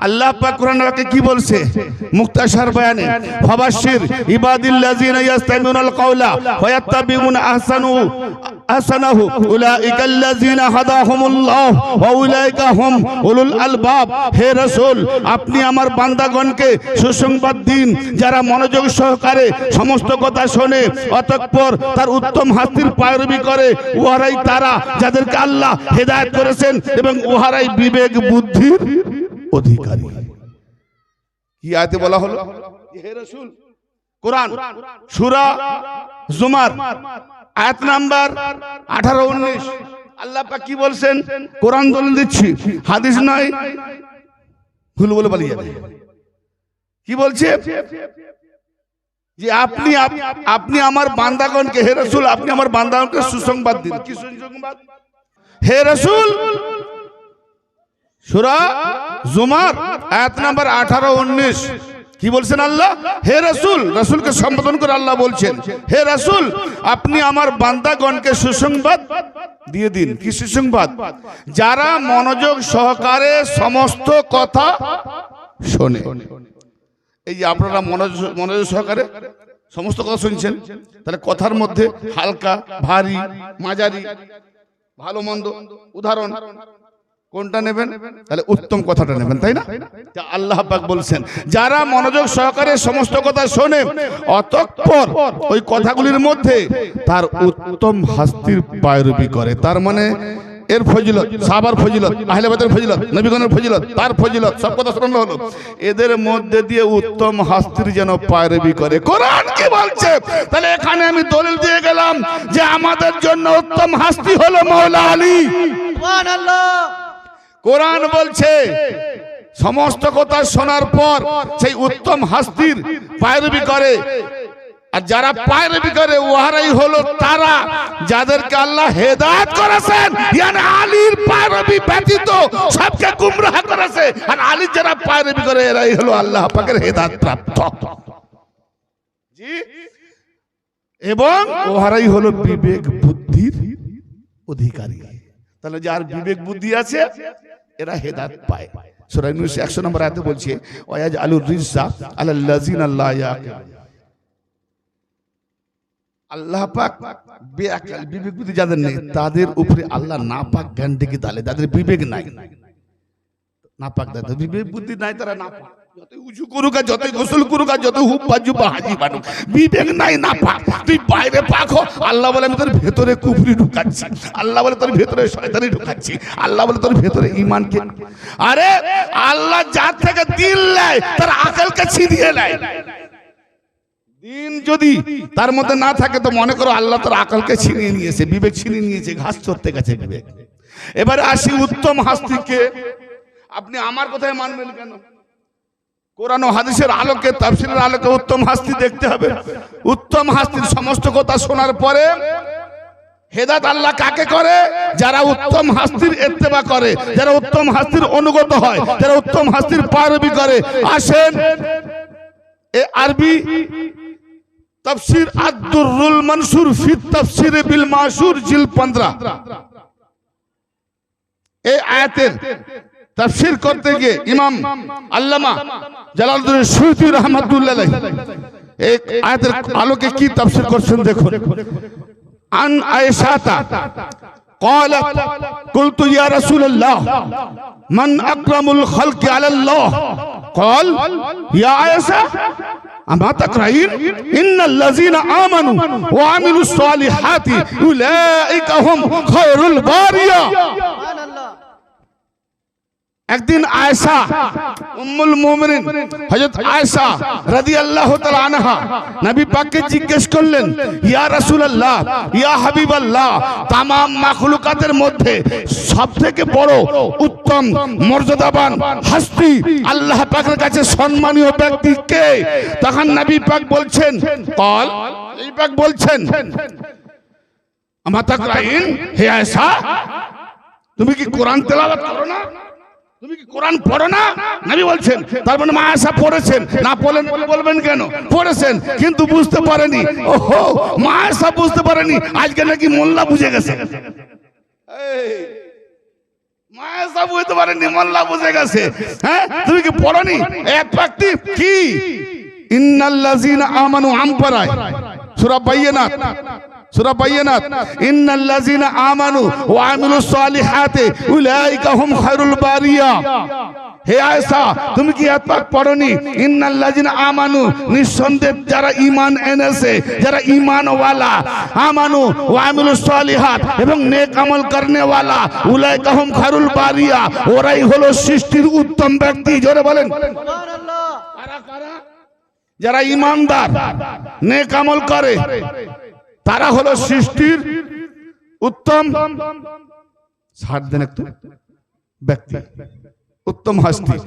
আল্লাহ পাক কোরআনে কি বলছে মুক্তাসার বয়ানে, ফাবাশশির ইবাদিল্লাযিনা ইয়াস্তামিউনাল কাওলা ওয়া ইয়াত্তাবিউনা আহসানাহু উলাইকাল্লাযিনা হাদাহুমুল্লাহ ওয়া উলাইকা হুম উলুল আলবাব। হে রাসূল, আপনি আমার বান্দাগণকে সুসংবাদ দিন যারা মনোযোগ সহকারে সমস্ত কথা শোনে অতঃপর তার উত্তম হাস্তির পায়রবি করে। উহারাই তারা যাদেরকে আল্লাহ হেদায়েত করেছেন এবং উহারাই বিবেক বুদ্ধির অধিকারী। কি আয়াতে বলা হলো? হে রাসূল, কোরআন সূরা জুমার আয়াত নাম্বার 18-19 আল্লাহ পাক কি বলছেন? কোরআন দলিল দিচ্ছি, হাদিস নয়, ভুল বলে পালিয়ে যাবে। কি বলছে? যে আপনি আমার বান্দাগণকে, হে রাসূল আপনি আমার বান্দাগণকে সুসংবাদ দিন। কি সুসংবাদ? হে রাসূল, সূরা জুমার আয়াত নাম্বার 18-19 কি বলছেন আল্লাহ? হে রাসূল, রাসূলকে সম্বোধন করে আল্লাহ বলছেন, হে রাসূল আপনি আমার বান্দাগণকে সুসংবাদ দিয়ে দিন। কি সুসংবাদ? যারা মনোযোগ সহকারে সমস্ত কথা শোনে। এই যে আপনারা মনোযোগ সহকারে সমস্ত কথা শুনছেন, তাহলে কথার মধ্যে হালকা, ভারী, মাঝারি, ভালো মন্দ উদাহরণ কোনটা নেবেন? তাহলে উত্তম কথাটা নেবেন, তাই না? আল্লাহ পাক বলছেন যারা মনোযোগ সহকারে সমস্ত কথা শোনে অতঃপর ওই কথাগুলির মধ্যে তার উত্তম হাস্তির পায়রবি করে। তার মানে এর ফজিলত, সাহাবার ফজিলত, আহলে বাইতের ফজিলত, নবীগণের ফজিলত, তার ফজিলত সব কথা শোনানো হলো। এদের মধ্যে দিয়ে উত্তম হাস্তির যেন পায়রবি করে। কোরআন কি বলছে? তাহলে এখানে আমি দলিল দিয়ে গেলাম যে আমাদের জন্য উত্তম হাস্তি হলো মাওলা আলী। সুবহানাল্লাহ। কোরআন বলছে সমস্ত কথা শোনার পর সেই উত্তম হাস্তির পায়রবি করে, আর যারা পায়রবি করে ওহারাই হলো তারা যাদেরকে আল্লাহ হেদায়েত করেছেন। ইয়ানি আলীর পায়রবি ব্যতীত সবকে গুমরাহ করেছে, আর আলীর যারা পায়রবি করে এরাই হলো আল্লাহ পাকের হেদায়েত প্রাপ্ত। জি, এবং ওহারাই হলো বিবেক বুদ্ধির অধিকারী। তাহলে যার বিবেক বুদ্ধি আছে এরা হেদায়েত পায়। সূরা ইউনূস 100 নম্বর আয়াতে বলছে ওয়াজ আলুর রিজা আলাল্লাযিনা লা ইয়াকিলুন। আল্লাহ পাক বেআকল বিবেক বুদ্ধি যাদের নেই তাদের উপরে আল্লাহ নাপাক জ্ঞান ডেকে দালে। যাদের বিবেক নাই, নাপাক যাদের বিবেক বুদ্ধি নাই তারা নাপাক। যতই উঁচু করুক আর যতই গোসল করুক আর যত হুপ বাজু বা হাজি বানুক, বিবেক নাই, নাপাক। তুই বাইরে পাক হ, আল্লাহ বলে আমি তোর ভেতরে কুফরি ঢুকাচ্ছি, আল্লাহ বলে তোর ভেতরে শয়তানি ঢুকাচ্ছি, আল্লাহ বলে তোর ভেতরে ঈমানকে। আরে আল্লাহ যার থেকে দিল নেয় তার আকলকে ছিনিয়ে নেয়। দিন যদি তার মধ্যে না থাকে তো মনে করো আল্লাহ তার আকলকে ছিনিয়ে নিয়েছে, বিবেক ছিনিয়ে নিয়েছে, ঘাস চড়তে গেছে বিবেক। এবারে আসি উত্তম হাস্তিকে। আপনি আমার কথায় মানবেন কেন? কোরআন ও হাদিসের আলোকে, তাফসীরের আলোকে উত্তম হাস্তি দেখতে হবে। উত্তম হাস্তির সমস্ত কথা শোনার পরে হেদায়েত আল্লাহ কাকে করে? যারা উত্তম হাস্তির ইত্তেবা করে, যারা উত্তম হাস্তির অনুগত হয়, যারা উত্তম হাস্তির পায়রবি করে। আসেন এ আরবি তাফসীর আদ-দুররুল মানসুর ফি তাফসীর বিল মাসুর জিল 15 এই আয়াতের তাফসীর করতে গিয়ে ইমাম আল্লামা জালালউদ্দিন সুয়ুতী রাহমাতুল্লাহ আলাইহি এই আয়াতের আলোকে কি তাফসীর করছেন দেখুন। আন আয়েশাতা قالت قلت يا رسول الله من أكرم الخلق على الله قال يا عائشة أما تقرأين إن الذين آمنوا وعملوا الصالحات أولئك هم خير البارية। একদিন আয়েশা উম্মুল মুমিনিন হযরত আয়েশা রাদিয়াল্লাহু তাআলা আনহা নবী পাককে জিজ্ঞেস করলেন, ইয়া রাসূলুল্লাহ, ইয়া হাবিবাল্লাহ, तमाम মাখলুকাতের মধ্যে সবথেকে বড় উত্তম মর্যাদাবান হাস্তি আল্লাহ পাকের কাছে সম্মানীয় ব্যক্তি কে? তখন নবী পাক বলছেন, قال নবী পাক বলছেন, আমা তাকরাইন, হে আয়েশা তুমি কি কোরআন তেলাওয়াত করো না? তুমি কি কোরআন পড়ো না? নবী বলছেন, তার মানে মা আয়েশা পড়েছেন, না পড়লেন বলে বলবেন কেন? পড়েছেন কিন্তু বুঝতে পারেনি। ওহো, মা আয়েশা বুঝতে পারেনি, আজকে নাকি মোল্লা বুঝে গেছে। মায়ের সব বুঝতে পারেনি, মোল্লা বুঝে গেছে। হ্যাঁ, তুমি কি পড়নি এক ব্যক্তি কি ইন্নাল্লাযীনা আমানু আমপারায় সূরা বাইয়িনাত, সূরা বাইয়িনাত, ইন্নাল্লাযীনা আমানু ওয়া আমিলুস সালিহাতি উলাইকা হুম খায়রুল বারিয়া। হে আয়েশা, তুমি কি এত পড়নি ইন্নাল্লাযীনা আমানু, নিঃসন্দেহে যারা ঈমান এনেছে, যারা ঈমানওয়ালা, আমানু ওয়া আমিলুস সালিহাত, এবং নেক আমল করনেওয়ালা, উলাইকা হুম খায়রুল বারিয়া, ওরাই হলো সৃষ্টির উত্তম ব্যক্তি। জোরে বলেন সুবহানাল্লাহ। কারা কারা? যারা ঈমানদার, নেক আমল করে, তারা হলো সৃষ্টির উত্তম ছাড় দেন একটু ব্যক্তি, উত্তম হস্তি।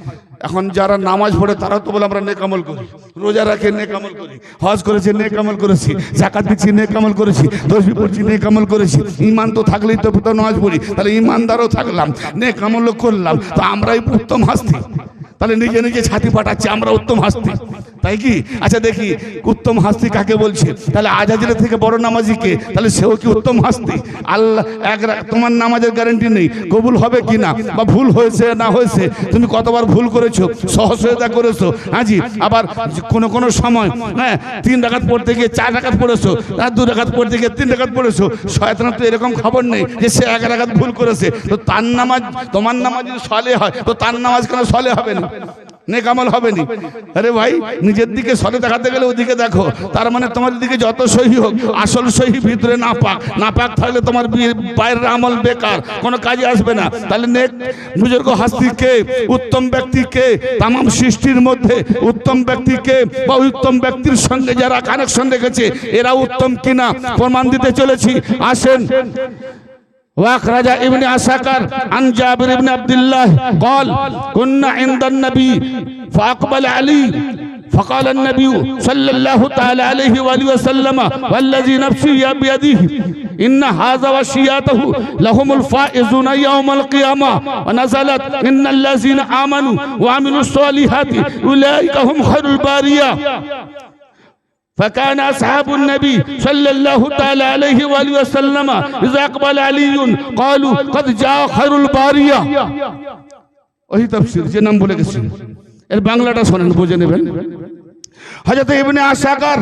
এখন যারা নামাজ পড়ে তারা তো বলে আমরা নেক আমল করি, রোজা রাখে নেক আমল করি, হজ করেছি নেক আমল করেছি, যাকাত দিচ্ছি নেক আমল করেছি, তসবিহ পড়ছি নেক আমল করেছি। ঈমান তো থাকলেই তো নামাজ পড়ি, তাহলে ঈমানদারও থাকলাম, নেক আমলও করলাম, তো আমরাই উত্তম হস্তি। তাহলে নিজে নিজে ছাতি পাঠাচ্ছে আমরা উত্তম হস্তি, তাই কি? আচ্ছা দেখি উত্তম হস্তি কাকে বলছে? তাহলে আজাজিলের থেকে বড় নামাজি কে? তাহলে সেও কি উত্তম হস্তি? আল্লাহ এক, তোমার নামাজের গ্যারান্টি নেই কবুল হবে কি না, বা ভুল হয়েছে না হয়েছে, তুমি কতবার ভুল করেছো, সহজতা করেছো, হাজি, আবার কোনো কোনো সময় হ্যাঁ 3 রাকাত পড়তে গিয়ে 4 রাকাত পড়েছো, আর 2 রাকাত পড়তে গিয়ে 3 রাকাত পড়েছো। শয়তানের তো এরকম খবর নেই যে সে 1 রাকাত ভুল করেছে, তো তার নামাজ, তোমার নামাজ যদি সলে হয় তো তার নামাজ কেন সলে হবে না, নেক আমল হবে না? আরে ভাই, নিজের দিকে সলে দেখাতে গেলে ওদিকে দেখো, তার মানে তোমার দিকে যত সহি হোক, আসল সহি ভিতরে না পাক, না পাক থাকলে তোমার বাইরের আমল বেকার, কোনো কাজে আসবে না। তাহলে নেক বুজুর্গ হস্তি কে, উত্তম ব্যক্তি কে, তামাম সৃষ্টির মধ্যে উত্তম ব্যক্তি কে, বা উত্তম ব্যক্তির সঙ্গে যারা কানেকশন রেখেছে এরা উত্তম কিনা প্রমাণ দিতে চলেছি। আসেন। وأخرج ابن عساكر عن جابر بن عبد الله قال كنا عند النبي فأقبل علي فقال النبي صلى الله تعالى عليه وآله وسلم والذي نفسي بيده إن هذا وشياته لهم الفائزون يوم القيامة ونزلت إن الذين آمنوا وعملوا الصالحات أولئك هم خير البارية فكان أصحاب النبي صلى الله تعالى عليه وآله وسلم إذا أقبل علي قالوا قد جاء خير البارية। ওই তাফসীর যে নাম বলে গেছি, এর বাংলাটা শুনেন, বুঝে নেবেন। হযরত ইবনে আশাকার,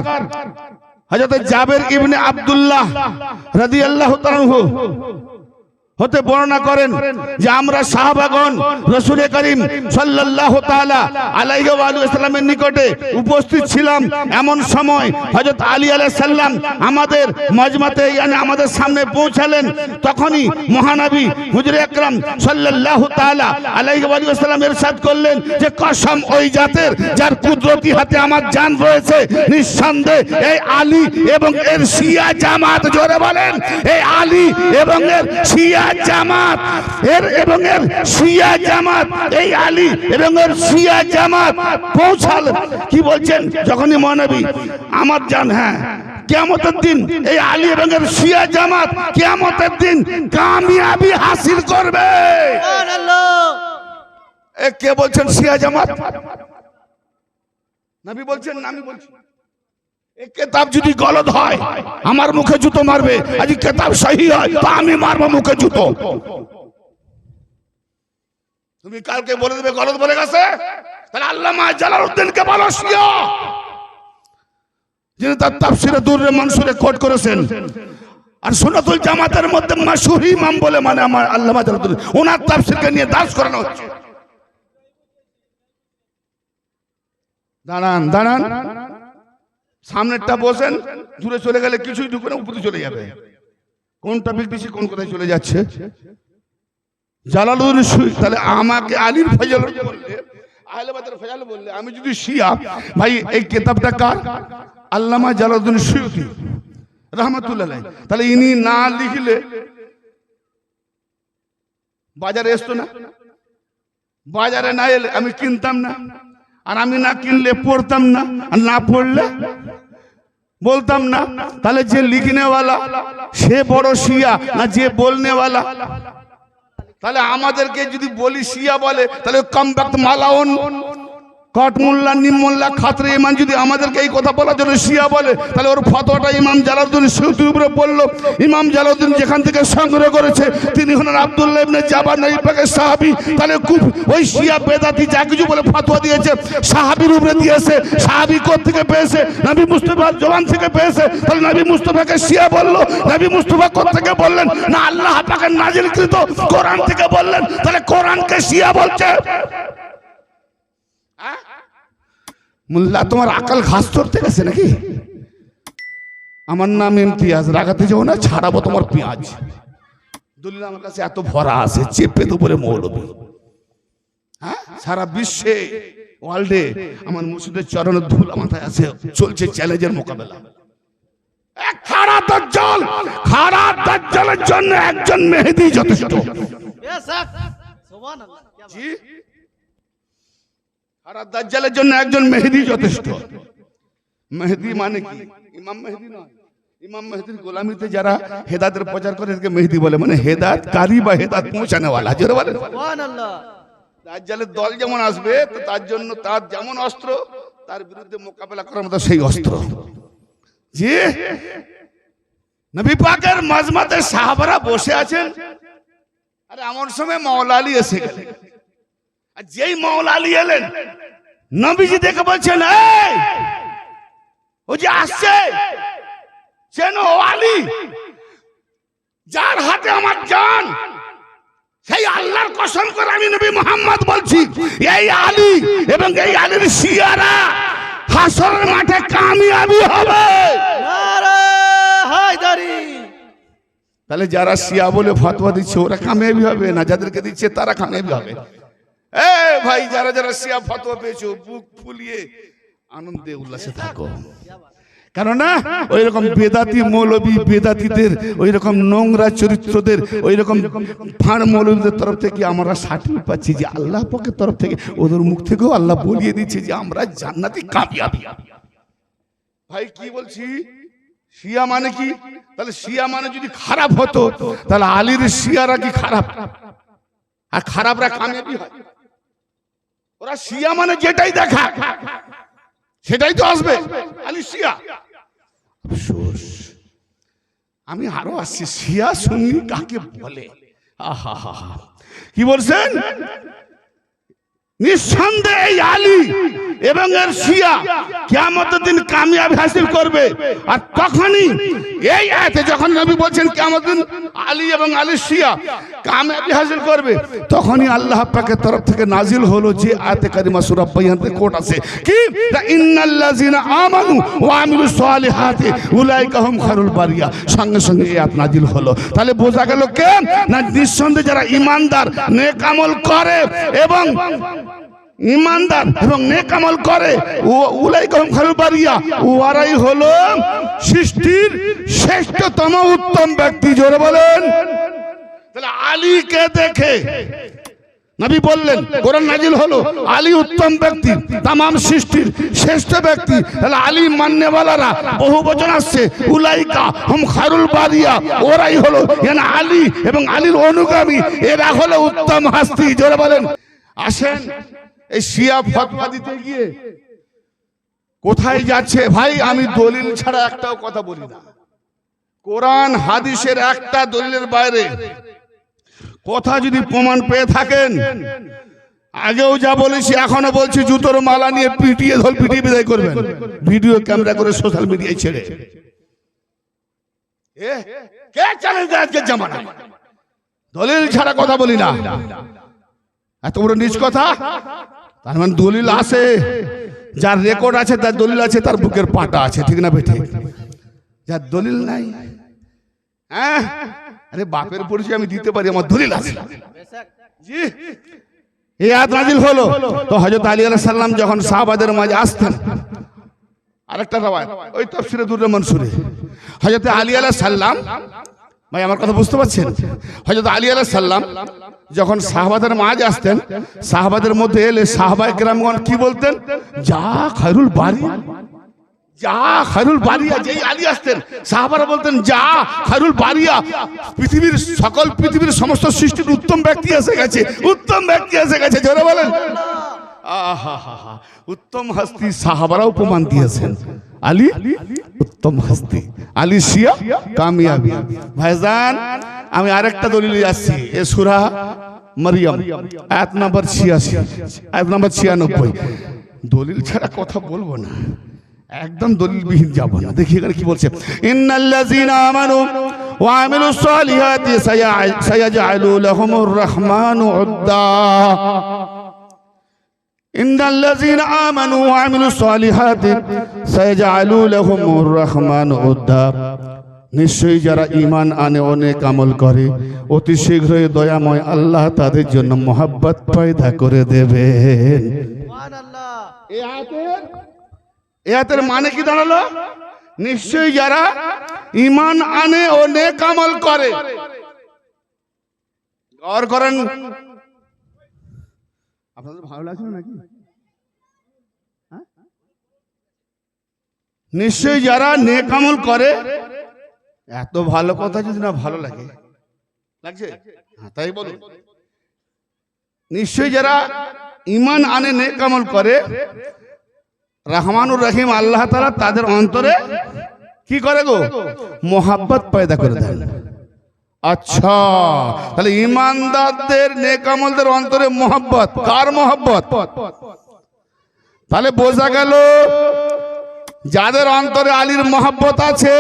হযরত জাবের ইবনে আব্দুল্লাহ রাদিয়াল্লাহু তাআলা আনহু হতে বর্ণনা করেন যে আমরা সাহাবাগণ রাসূল করিম সাল্লাল্লাহু তাআলা আলাইহি ওয়া সাল্লামের নিকটে উপস্থিত ছিলাম। এমন সময় হযরত আলী আলাইহিস সালাম আমাদের মজমাতে, মানে আমাদের সামনে পৌঁছালেন। তখনই মহানবী হুজুর আকরাম সাল্লাল্লাহু তাআলা আলাইহি ওয়া সাল্লাম ইরশাদ করলেন যে কসম ওই জাতের যার কুদরতি হাতে আমার জান রয়েছে, নিঃসন্দেহে এই আলী এবং এর শিয়া জামাত, জোরে বলেন, এই আলী এবং এর শিয়া জামাত, এবং এর শিয়া জামাত, এই আলী এবং এর শিয়া জামাত পৌঁছাল। কি বলছেন? যখনই মহানবী আমার জান, হ্যাঁ কিয়ামতের দিন এই আলী এবং এর শিয়া জামাত কিয়ামতের দিন কামিয়াবি হাসিল করবে। সুবহানাল্লাহ। এ কে বলছেন শিয়া জামাত? নবী বলছেন না আমি বলছি? এই কিতাব যদি গলদ হয় আমার মুখে জুতো মারবে, আজ কিতাব সহি হয় তো আমি মারবো মুখে জুতো। তুমি কালকে বলে দেবে গলদ বলে গেছে, তাহলে আল্লামা জালালউদ্দিনকে বলো শিয়া, যিনি তার তাফসীরে দুররে মানসুরে কোট করেছেন। আর সুন্নাতুল জামাতের মধ্যে মাশহুর ইমাম বলে মানে আমার আল্লামা জালালউদ্দিন, ওনার তাফসীরকে নিয়ে দাস করানো হচ্ছে। দাঁড়ান দাঁড়ান, সামনেরটা বসেন, দূরে চলে গেলে কিছুই ঢুকে না, উপরে চলে যাবে। কোন টপিক দিছি, কোন কোথায় চলে যাচ্ছে। জালালউদ্দিন সুই, তাহলে আমাকে আলীর ফজল বললে, আহলে বাদের ফজল বললে, আমি যদি শিয়া, ভাই এই কিতাবটা কার? আল্লামা জালালউদ্দিন সুয়ুতি রাহমাতুল্লাহ আলাইহি। তাহলে ইনি না লিখলে বাজারে আসতো না, বাজারে না এলে আমি কিনতাম না, আর আমি না কিনলে পড়তাম না, আর না পড়লে বলতাম না। তাহলে যে লিখনেওয়ালা সে বড় শিয়া না যে বলনেওয়ালা? তাহলে আমাদেরকে যদি বলি শিয়া বলে, তাহলে কম বক্ত মালাউন কটমোল্লা নিমমোল্লা খাতরে ইমাম যদি আমাদেরকে এই কথা বলার জন্য শিয়া বলে, তাহলে ওর ফতোয়াটা ইমাম জালালউদ্দিন সূয়ুতীর উপরে বললো। ইমাম জালালউদ্দিন যেখান থেকে সংগ্রহ করেছে তিনি হলেন আব্দুল্লাহ ইবনে জাবার নবী পাকের সাহাবী। তাহলে ওই শিয়া বেদাতি যা কিছু বলে ফতোয়া দিয়েছে সাহাবীর উপরে দিয়েছে। সাহাবী কোত্থেকে পেয়েছে? নবী মুস্তাফার জবান থেকে পেয়েছে। তাহলে নবী মুস্তাফাকে শিয়া বললো, নবী মুস্তাফা কোত্থেকে বললেন? না আল্লাহ পাকের নাজিলকৃত কোরআন থেকে বললেন। তাহলে কোরআনকে শিয়া বলছে। মোল্লা তোমার আকাল ঘাস চড়তে গেছে নাকি? আমার নাম ইমতিয়াজ, রাগাতে যাও না, ছাড়াবো তোমার পেঁয়াজ। দলিল আমার কাছে এত ভরা আছে, চেপে তো বলে মৌলবি। হ্যাঁ, সারা বিশ্বে ওয়ার্ল্ডে আমার মুর্শিদের চরণের ধুল মাথায় আছে। চলছে চ্যালেঞ্জের মোকাবেলা। খাড়া দাজ্জাল, খাড়া দাজ্জালের জন্য একজন মেহেদী যথেষ্ট। জি, খাড়া দাজ্জালের জন্য একজন মেহেদী যথেষ্ট। মেহেদী মানে কি? ইমাম মেহেদী নয়। ইমাম মেহেদীর গোলামিতে যারা হেদায়েতের প্রচার করে তাদেরকে মেহেদী বলে, মানে হেদায়েতকারী বা হেদায়েত পৌঁছানো ওয়ালা। জোরে বলেন সুবহানাল্লাহ। দাজ্জালের দল যেমন আসবে তো তার জন্য তার যেমন অস্ত্র, তার বিরুদ্ধে মোকাবেলা করার মতো সেই অস্ত্র। জি, নবী পাকের মাজমাতে সাহাবারা বসে আছেন, আর এমন সময় মাওলা আলী এসে গেলেন। আর যেই মাওলা আলী এলেন, নবীজি দেখে বলছেন, এই ও যে আসছে চেনো আলী, যার হাতে আমার জান, সেই আল্লাহর কসম করে আমি নবী মুহাম্মদ বলছি, এই আলী এবং এই আলীর শিয়ারা হাসরের মাঠে কামিয়াবি হবে। নারে হায়দারি। তাহলে যারা শিয়া বলে ফতোয়া দিচ্ছে ওরা কামিয়াবি হবে না, যাদেরকে দিচ্ছে তারা কামিয়াবি হবে। এ ভাই, যারা যারা শিয়া ফতোয়া পেয়েছো বুক ফুলিয়ে আনন্দে উল্লাসে থাকো। কেননা ওই রকম বেদাতি মৌলবী, বেদাতিদের ওই রকম নোংরা চরিত্রদের, ওই রকম ফাঁড় মৌলবীদের তরফ থেকে আমরা সার্টিফিকেট পাচ্ছি যে আল্লাহ পাকের তরফ থেকে ওদের মুখ থেকেও আল্লাহ বলিয়ে দিচ্ছে যে আমরা জান্নাতি কামিয়াবি। ভাই কি বলছি, শিয়া মানে কি? তাহলে শিয়া মানে যদি খারাপ হতো তাহলে আলীর শিয়ারা কি খারাপ? আর খারাপরা কামিয়াবি হয়? ওরা শিয়া মানে যেটাই দেখা সেটাই তো আসবে। আলী শিয়া, আফসোস আমি আরো আসছি, শিয়া সুন্নি কাকে বলে? আহা হা হা, কি বলছেন? নিঃসন্দেহে এই আলী এবং এর শিয়া কিয়ামতের দিন কামিয়াবি হাসিল করবে। আর তখনই এই আয়াতে যখন নবী বলছেন কিয়ামতের দিন আলী এবং আলীর শিয়া কামিয়াবি হাসিল করবে, তখনই আল্লাহ পাকের তরফ থেকে নাজিল হলো যে আয়াতে কারিমা সূরা বাইয়াতে কোট আছে কি, ইন্নাল্লাযিনা আমানু ওয়া আমিলুস সালিহাতি উলাইকা হুম খায়রুল বারিয়া। সঙ্গে সঙ্গে এই আয়াত নাজিল হলো। তাহলে বোঝা গেল কে না, নিঃসন্দেহে যারা ঈমানদার, নেক আমল করে এবং ঈমানদার এবং নেক আমল করে, উলাইকা হুম খায়রুল বারিয়া, ওরাই হলো সৃষ্টির শ্রেষ্ঠতম উত্তম ব্যক্তি। জোরে বলেন। তাহলে আলীকে দেখে নবী বললেন, কোরআন নাজিল হলো আলী উত্তম ব্যক্তি, তামাম সৃষ্টির শ্রেষ্ঠ ব্যক্তি। তাহলে আলী মান্যওয়ালারা বহু বচন আসছে, উলাইকা হুম খায়রুল বারিয়া, ওরাই হলো আলী এবং আলীর অনুগামী, এরা হলো উত্তম হাস্তি। জোরে বলেন। আসেন, এই শিয়া ফতোয়া দিতে গিয়ে কোথায় যাচ্ছে ভাই? আমি দলিল ছাড়া একটাও কথা বলি না। কোরআন হাদিসের একটা দলিলের বাইরে কথা যদি প্রমাণ পেয়ে থাকেন, আগেও যা বলেছি এখনো বলছি, জুতোর মালা নিয়ে পিটিয়ে ধর পিটিয়ে বিদায় করবেন, ভিডিও ক্যামেরা করে সোশ্যাল মিডিয়ায় ছেড়ে। কে চ্যালেঞ্জ দেয় আজকের জামানায়? দলিল ছাড়া কথা বলি না। এত বড় নিজ কথা। তার মানে দলিল আছে, যার রেকর্ড আছে, তার দলিল আছে, তার বুকের পাটা আছে, ঠিক না বেঠে? যার দলিল নাই, হ্যাঁ, আরে বাপের পরিচয় আমি দিতে পারি, আমার দলিল আছে। জি, এই আয়াত নাজিল হলো তো হযরত আলী আলাইহিস সালাম যখন সাহাবাদের মাঝে আসতেন, আরেকটা রাওয়ায়াত ওই তাফসীরে দুররে মনসুরে, হযরত আলী আলাইহিস সালাম, ভাই আমার কথা বুঝতে পারছেন? হযরত আলী আলাইহিস সালাম যখন সাহাবাদের মাঝে আসতেন, সাহাবাদের মধ্যে এলে সাহাবায়ে কেরামগণ কি বলতেন? যা খায়রুল বারিয়া, যা খায়রুল বারিয়া। যেই আলী আসতেন সাহাবারা বলতেন যা খায়রুল বারিয়া, পৃথিবীর পৃথিবীর সমস্ত সৃষ্টির উত্তম ব্যক্তি এসে গেছে, উত্তম ব্যক্তি এসে গেছে। জোরে বলেন। আহা, উত্তম হস্তি সাহাবারা উপমান দিয়েছেন। আলী উত্তম হস্তি, আলী শিয়া কামিয়াবি। ভাইজান আমি আরেকটা দলিল যাচ্ছি, এ সূরা মারিয়াম আয়াত নাম্বার 86, আয়াত নাম্বার 96। দলিল ছাড়া কথা বলবো না, একদম দলিলবিহীন যাব না। দেখি এখানে কি বলছে, ইন্নাল্লাযীনা আমানু ওয়া আমিলুস সালিহাতি সায়াজআলু লাহুমুর রাহমানু উদ্দা। ইন্নাল্লাযীনা আমানু ওয়া আমিলুস সালিহাতি সায়াজআলু লাহুমুর রাহমানু উদ্দা। নিশ্চয়ই যারা ঈমান আনে ও নেক আমল করে অতি শীঘ্রই দয়াময় আল্লাহ তাদের জন্য মহব্বত পয়দা করে দেবেন। সুবহানাল্লাহ। এই আয়াতের মানে কি দাঁড়ালো? নিশ্চয়ই যারা ঈমান আনে ও নেক আমল করে। গৌর করেন, আপনাদের ভালো লাগছে নাকি? নিশ্চয়ই যারা নেক আমল করে। এত ভালো কথা যদি না ভালো লাগে, লাগছে? তাই বলুন, নিশ্চয়ই যারা ঈমান আনে নেক আমল করে, রহমানুর রহিম আল্লাহ তাআলা তাদের অন্তরে কি করে গো? মোহাব্বত পয়দা করে দেন। আচ্ছা, তাহলে ঈমানদারদের নেক আমলদের অন্তরে মোহাব্বত, কার মোহাব্বত? তাহলে বোঝা গেল যাদের অন্তরে আলীর মোহাব্বত আছে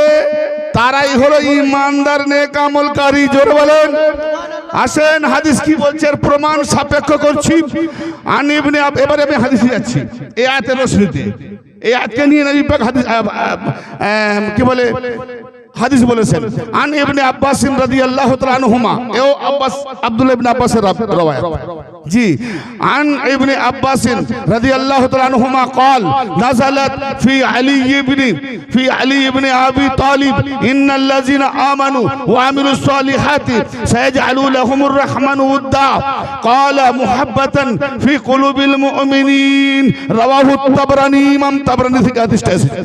তারাই হলো ঈমানদার নেক আমলকারী। জোরে বলেন। আসেন হাদিস কি বলছে প্রমাণ সাপেক্ষ করছি। এবারে আমি হাদিসে যাচ্ছি, এই আয়াতের রশনিতে। এই আয়াতকে নিয়ে নবী পাক হাদিস কি বলে হাদিস বলেছেন, আন ইবনে আব্বাস রাদিয়াল্লাহু তাআলা আনহুমা। এও আব্বাস আব্দুল্লাহ ইবনে আব্বাসের রওয়ায়াত। জি, আন ইবনে আব্বাস রাদিয়াল্লাহু তাআলা আনহুমা قال نزلت في علي ابن ابي طالب ان الذين امنوا وعملوا الصالحات سيجعل لهم الرحمن ودا قال محبة في قلوب المؤمنين رواه الطبراني। ইমাম তাবরানী থেকে হাদিসটা এসেছে।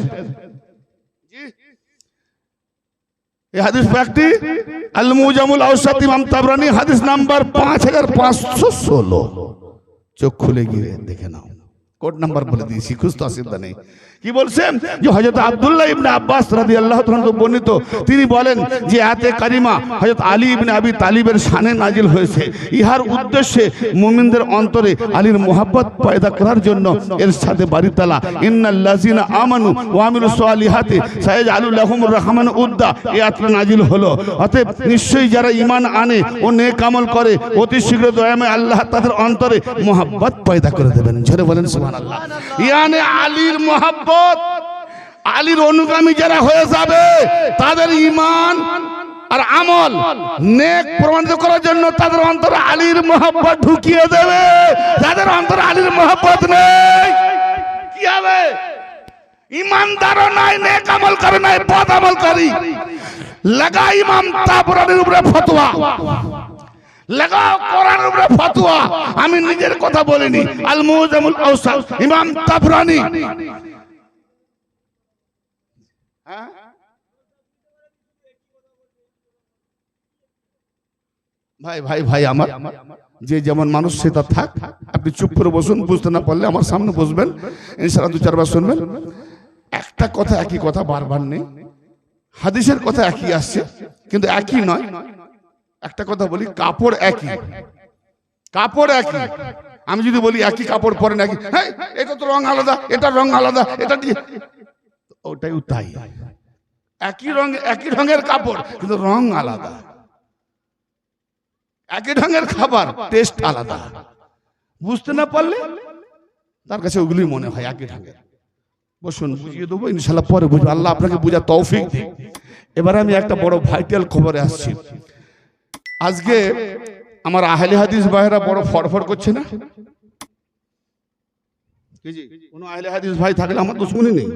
এই হাদিস পাকটি আল মুজামুল আওসাত ইমাম তাবরানী হাদিস নাম্বার 5516। চোখ খুলে গিয়ে দেখে নাও, কোড নাম্বার বলে দিয়েছি, খুঁজতে অসুবিধা নেই। কি বলছেন যে হযরত আব্দুল্লাহ ইবনে আব্বাস রাদিয়াল্লাহু তাআলা থেকে বর্ণিত, তিনি বলেন যে আয়াতে কারিমা হযরত আলী ইবনে আবি তালিবের শানে নাজিল হয়েছে। ইহার উদ্দেশ্যে মুমিনদের অন্তরে আলীর মোহাব্বত পয়দা করার জন্য এর সাথে বারিতালা ইন্নাল্লাযিনা আমানু ওয়া আমিলুস সালিহাতি সায়াজআলু লাহুমুর রাহমানু উদ্দা এই আয়াতটা নাজিল হলো। অতএব নিশ্চয়ই যারা ঈমান আনে ও নেক আমল করে অতি শীঘ্র দয়াময় আল্লাহ তাদের অন্তরে মোহাব্বত পয়দা করে দেবেন। জোরে বলেন সুবহানাল্লাহ। ইয়ানি আলীর মোহাব্বত, আলীর অনুগামী যারা হয়ে যাবে তাদের ঈমান আর আমল নেক প্রমাণিত করার জন্য তাদের অন্তরে আলীর মোহাব্বত ঢুকিয়ে দেবে। যাদের অন্তরে আলীর মোহাব্বত নেই কি হবে? ঈমানদারও নাই, নেক আমল করে নাই, বদ আমলকারী। লাগা ইমাম তাবরানীর উপরে ফতোয়া, লাগাও কোরআনের উপরে ফতোয়া। আমি নিজের কথা বলিনি, আল মুজামুল আওসাত ইমাম তাবরানী। ভাই ভাই ভাই আমার যে যেমন মানুষ সেটা থাক, আপনি চুপ করে বসুন, বুঝতে না পারলে আমার সামনে বসবেন, ইনশাআল্লাহ 2-4 বার শুনবেন। একটা কথা একই কথা বারবার নেই, হাদিসের কথা একই আসছে কিন্তু একই নয়। একটা কথা বলি, কাপড় একই, কাপড় একই। আমি যদি বলি একই কাপড় পরেন একই, হ্যাঁ এটা তো রং আলাদা, এটা রং আলাদা, এটা ওটাই তাই। একই রং, একই রঙের কাপড় কিন্তু রং আলাদা। একই রঙের খাবার, টেস্ট আলাদা। বুঝতে না পারলে তার কাছে ওগুলি মনে হয় একই রঙের। বসুন, বুঝিয়ে দেবো ইনশাল্লাহ, পরে বুঝবো। আল্লাহ আপনাকে বুঝার তৌফিক দিন। এবারে আমি একটা বড় ভাইটাল খবরে আসছি। আজকে আমার আহলে হাদিস ভাইরা বড় ফরফর করছে না? কোন আহলে হাদিস ভাই থাকলে আমার দুশ্মনী নেই,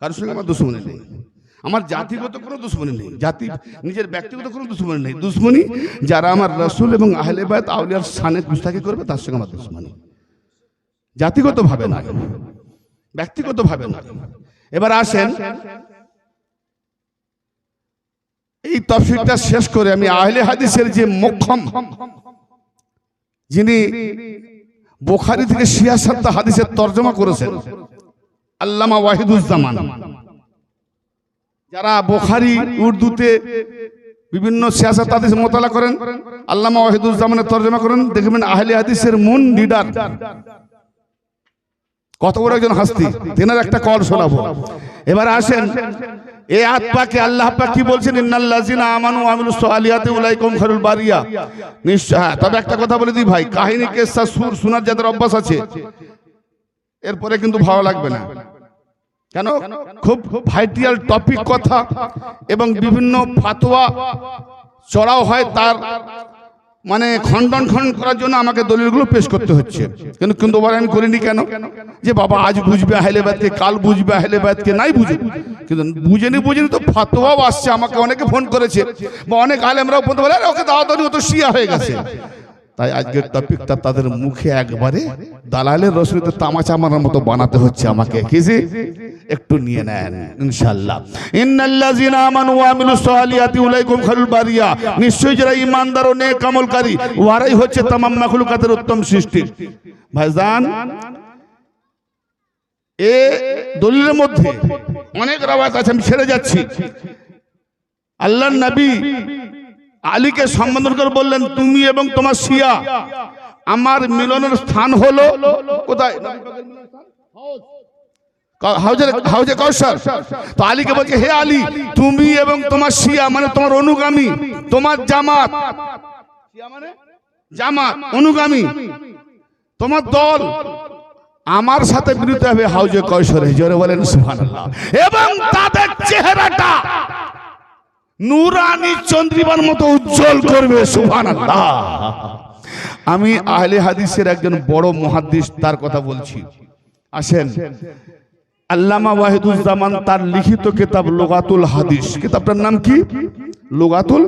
কারোর সঙ্গে আমার দুশ্মনী নেই। আমার জাতিগত কোনো দুশ্মনী নেই, জাতি নিজের ব্যক্তিগত কোনো দুশ্মনী নেই। দুশ্মনী যারা আমার রাসূল এবং আহলে বাইত আউলিয়ার শানে গুস্তাখি করবে তার সঙ্গে আমার দুশ্মনী। জাতিগত ভাবে না, ব্যক্তিগত ভাবে না। এবার আসেন, এই তফসিরটা শেষ করে আমি আহলে হাদিসের যে মোক্ষম, যিনি বুখারী থেকে ৭৬টা হাদিসের তরজমা করেছেন আল্লামা ওয়াহিদুজ্জামান। যারা বুখারী উর্দুতে বিভিন্ন সিয়াসত হাদিস মোতালা করেন, আল্লামা ওয়াহিদুজ্জামানের তরজমা করেন, দেখবেন আহলে হাদিসের মূল লিডার। কত বড় একজন হাস্তি, তেনার একটা কল শোনাবো। এবার আসেন এই আয়াত পাকে আল্লাহ পাক কি বলছেন, ইন্নাল্লাযিনা আমানু ওয়া আমিলুস সালিহাতি উলাইকুম খায়রুল বারিয়া। নিশ্চয়, তবে একটা কথা বলে দিই ভাই, কাহিনী কিসসা সুর শোনার যাদের অভ্যাস আছে এরপরে কিন্তু ভালো লাগবে না। কেন? খুব ভাইটাল টপিক কথা এবং বিভিন্ন ফাতোয়া চড়াও হয়, তার মানে খণ্ডন করার জন্য আমাকে দলিলগুলো পেশ করতে হচ্ছে। কিন্তু আমি করিনি কেন? যে বাবা আজ বুঝবে আহলে বায়াতকে, কাল বুঝবে আহলে বায়াতকে, নাই বুঝে, কিন্তু বুঝেনি তো ফাতোয়াও আসছে। আমাকে অনেকে ফোন করেছে বা অনেক আলেমরাও ফোন বলে ওকে দাওয়াত দাও, ও তো শিয়া হয়ে গেছে। তাই আজকের টপিকটা তাদের মুখে একবারে দালালের রসুলিতে তামাচা মারার মতো বানাতে হচ্ছে আমাকে। কিজি একটু নিয়ে নেন ইনশাআল্লাহ। ইন্নাল্লাযিনা আমানু ওয়া আমিলুস সালিহাতি উলাইকুম খায়রুল বারিয়া। নিশ্চয়ই যারা ঈমানদার ও নেক আমলকারী ওরাই হচ্ছে तमाम মাখলুকাতের উত্তম সৃষ্টি। ভাইজান, এ দলিলের মধ্যে অনেক রাওয়ায়াত আছে, আমি ছেড়ে যাচ্ছি। আল্লাহর নবী আলীকে সম্বোধন করে বললেন, তুমি এবং তোমার শিয়া আমার মিলনের স্থান হলো কোথায়? হাউজে কাউসার। তো আলীকে বলছে, হে আলী, তুমি এবং তোমার শিয়া মানে তোমার অনুগামী, তোমার জামাত, শিয়া মানে জামাত, অনুগামী, তোমার দল আমার সাথে মিলিত হবে হাউজে কাউসারে। জোরে বলেন সুবহানাল্লাহ। এবং তাদের চেহারাটা নূরানী চন্দ্রিমার মতো উজ্জ্বল করবে। সুবহানাল্লাহ। আমি আহলে হাদিসের একজন বড় মুহাদ্দিস, তার কথা বলছি। আসেন, আল্লামা ওয়াহিদুজ্জামান তার লিখিত কিতাব লুগাতুল হাদিস, কিতাবটার নাম কি? লুগাতুল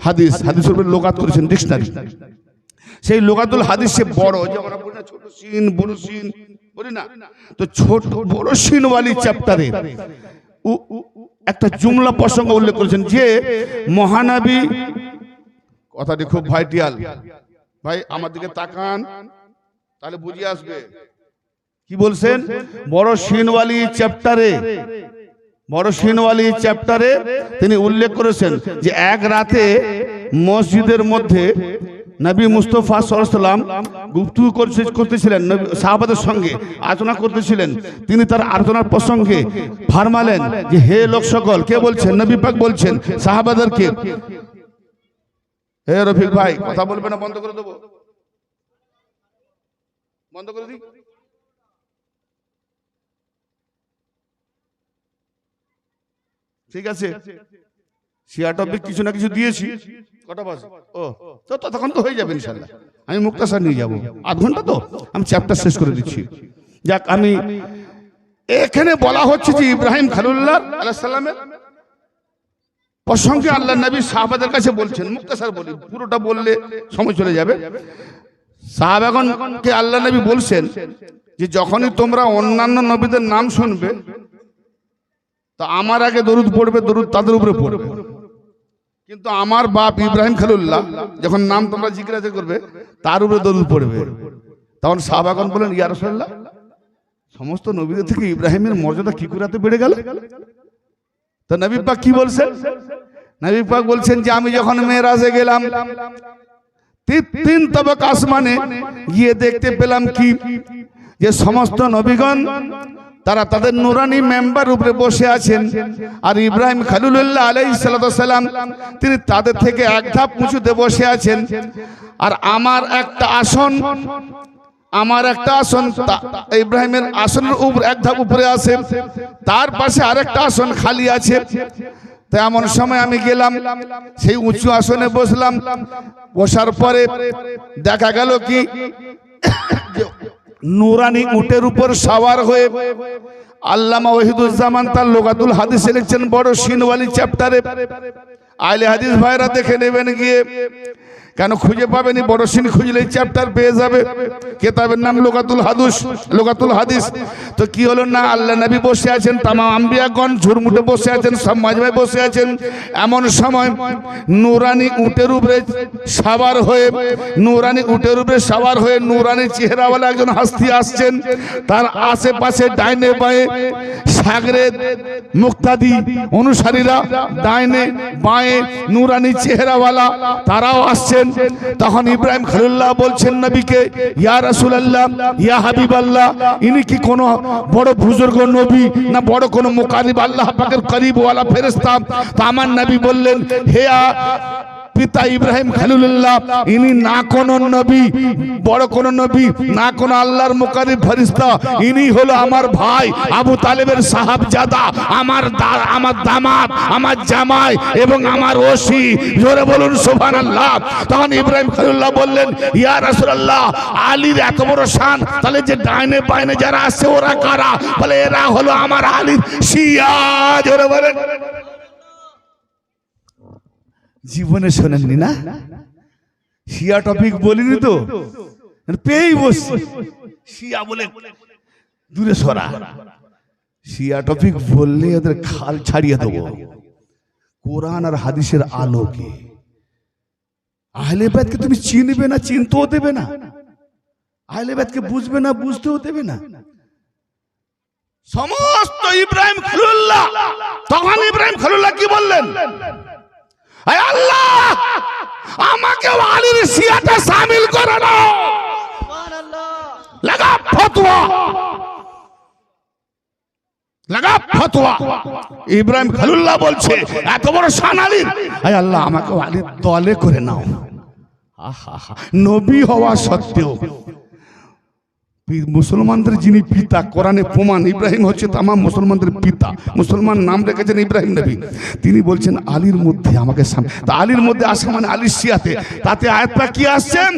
হাদিস। হাদিসের উপরে লুগাত করেছেন, ডিকশনারি। সেই লুগাতুল হাদিসে বড়, যে আমরা বলি না ছোট সিন বড় সিন বলি না, তো ছোট বড় সিনওয়ালি চ্যাপ্টারে একটা জুমলা প্রসঙ্গ উল্লেখ করেছেন যে মহানবী, কথাটি খুব ভাইটাল ভাই, আমার দিকে তাকান তাহলে বুঝে আসবে কি বলছেন। বড় সিনওয়ালি চ্যাপ্টারে তিনি উল্লেখ করেছেন যে এক রাতে মসজিদের মধ্যে নবী মুস্তাফা সাল্লাল্লাহু আলাইহি ওয়াসাল্লাম গুফতগু করতেছিলেন, সাহাবাদের সঙ্গে আলোচনা করতেছিলেন। তিনি তার আলোচনার প্রসঙ্গে ফরমালেন যে হে লোক সকল, কে বলছেন? নবী পাক বলছেন সাহাবাদেরকে, হে রফিক ভাই কথা বলবে না, বন্ধ করে দেবো, বন্ধ করে দিই। ঠিক আছে, শিয়া টপিক কিছু না কিছু দিয়েছি। কটা বাজে? ও তো ততক্ষণ তো হয়ে যাবে ইনশাআল্লাহ। আমি মুক্তাসার নিয়ে যাব, আধ ঘন্টা তো আমি চ্যাপ্টার শেষ করে দিচ্ছি। যাক, আমি এখানে বলা হচ্ছে যে ইব্রাহিম খলিলুল্লাহ আলাইহিস সালামের প্রসঙ্গে আল্লাহ নবী সাহাবাদের কাছে বলছেন। মুক্তাসার বলি, পুরোটা বললে সময় চলে যাবে। সাহাবাগণকে আল্লাহ নবী বলছেন যে যখনই তোমরা অন্যান্য নবীদের নাম শুনবে তো আমার আগে দরুদ পড়বে, দরুদ তাদের উপরে পড়বে। কিন্তু আমার বাপ ইব্রাহিম খলিলুল্লাহ যখন নাম তোমরা জিজ্ঞাসা করবে তার উপরে দরুদ পড়বে। তখন সাহাবাগণ বলেন, ইয়া রাসূলুল্লাহ, সমস্ত নবীদের থেকে ইব্রাহিমের মর্যাদা কি করে এত বেড়ে গেল? তো নবী পাক কি বলছেন? নবী পাক বলছেন যে আমি যখন মেরাজে গেলাম, তিন তবক আসমানে গিয়ে দেখতে পেলাম কি, যে সমস্ত নবীগণ তারা তাদের নুরানি মেম্বার উপরে বসে আছেন, আর ইব্রাহিম খলিলুল্লাহ আলাইহিস সালাম তিনি তাদের থেকে এক ধাপ উঁচুতে বসে আছেন। আর আমার একটা আসন ইব্রাহিমের আসনের উপর এক ধাপ উপরে আছে, তার পাশে আরেকটা আসন খালি আছে। তো এমন সময় আমি গেলাম, সেই উঁচু আসনে বসলাম। বসার পরে দেখা গেল কি, নুরানি উটের উপর সওয়ার হয়ে আল্লামা ওয়াহিদুজ্জামান তার লুগাতুল হাদিসে লিখছেন বড় সিনওয়ালি চ্যাপ্টারে, আহলে হাদিস ভাইরা দেখে নেবেন গিয়ে, কেন খুঁজে পাবেনি, বড়শিন খুঁজলেই চ্যাপ্টার পেয়ে যাবে। কিতাবের নাম লুগাতুল হাদিস। তো কি হলো না, আল্লাহ নবী বসে আছেন, তামাম আম্বিয়াগণ ঝুরমুটে বসে আছেন, সব মাজমায় বসে আছেন। এমন সময় নূরানি উটের উপরে সাওয়ার হয়ে নূরানি চেহারাওয়ালা একজন হাস্তি আসছেন। তার আশেপাশে ডাইনে বাঁয়ে সাগরের মুক্তাদি অনুসারীরা, ডাইনে বাঁয়ে নূরানি চেহারাওয়ালা তারাও আসছেন। তখন ইব্রাহিম খলিলুল্লাহ বলছেন নবীকে, ইয়া রাসূলুল্লাহ, ইয়া হাবিবাল্লাহ, ইনি কি কোন বড় বুজুর্গ নবী না বড় কোন মুকারিব আল্লাহ পাকের করিব ওয়ালা ফেরেশতা? তো আমার নবী বললেন, হে পিতা ইব্রাহিম খলিলুল্লাহ, ইনি না কোন নবী, বড় কোন নবী, না কোন আল্লাহর মুকারিব ফেরেশতা, ইনি হলো আমার ভাই আবু তালেবের সাহাবজাদা, আমার দামাত, আমার জামাই এবং আমার ওসি। জোরে বলুন সুবহানাল্লাহ। তখন ইব্রাহিম খলিলুল্লাহ বললেন, ইয়া রাসূলুল্লাহ, আলীর এত বড় শান, তাহলে যে ডাইনে বাইনে যারা আছে ওরা কারা? বলে এরা হলো আমার আলীর শিয়া। জোরে বলেন। জীবনে শোনেননি না? শিয়া টপিক বলিনি তো, পেয়েই বসছি। শিয়া বলে দূরে সরা, শিয়া টপিক বললে ওদের খাল ছাড়িয়ে দেবো। কোরআন আর হাদিসের আলোকে আহলে বাইতকে তুমি চিনবে না, চিনতেও দেবে না। আহলে বাইতকে বুঝবে না, বুঝতেও দেবে না। সমস্ত ইব্রাহিম খলিলুল্লাহ, তখন ইব্রাহিম খলিলুল্লাহ কি বললেন? আয় আল্লাহ, আমাকে আলীর শিয়াতে শামিল করে নাও। লাগা ফতোয়া। ইব্রাহিম খলিলুল্লাহ বলছে, এত বড় শান আলীর, আয় আল্লাহ, আমাকে আলীর দলে করে নাও। নবী হওয়া সত্ত্বেও মুসলমানদের যিনি পিতা, কোরআনে প্রমাণ, ইব্রাহিম হচ্ছে তামাম মুসলমানদের পিতা। মুসলমান নাম রেখেছেন ইব্রাহিম নবী। তিনি বলছেন আলীর মধ্যে আমাকে, তা আলীর মধ্যে আসা মানে আলীর শিয়াতে। তাতে আয়াতটা কি আসছেন?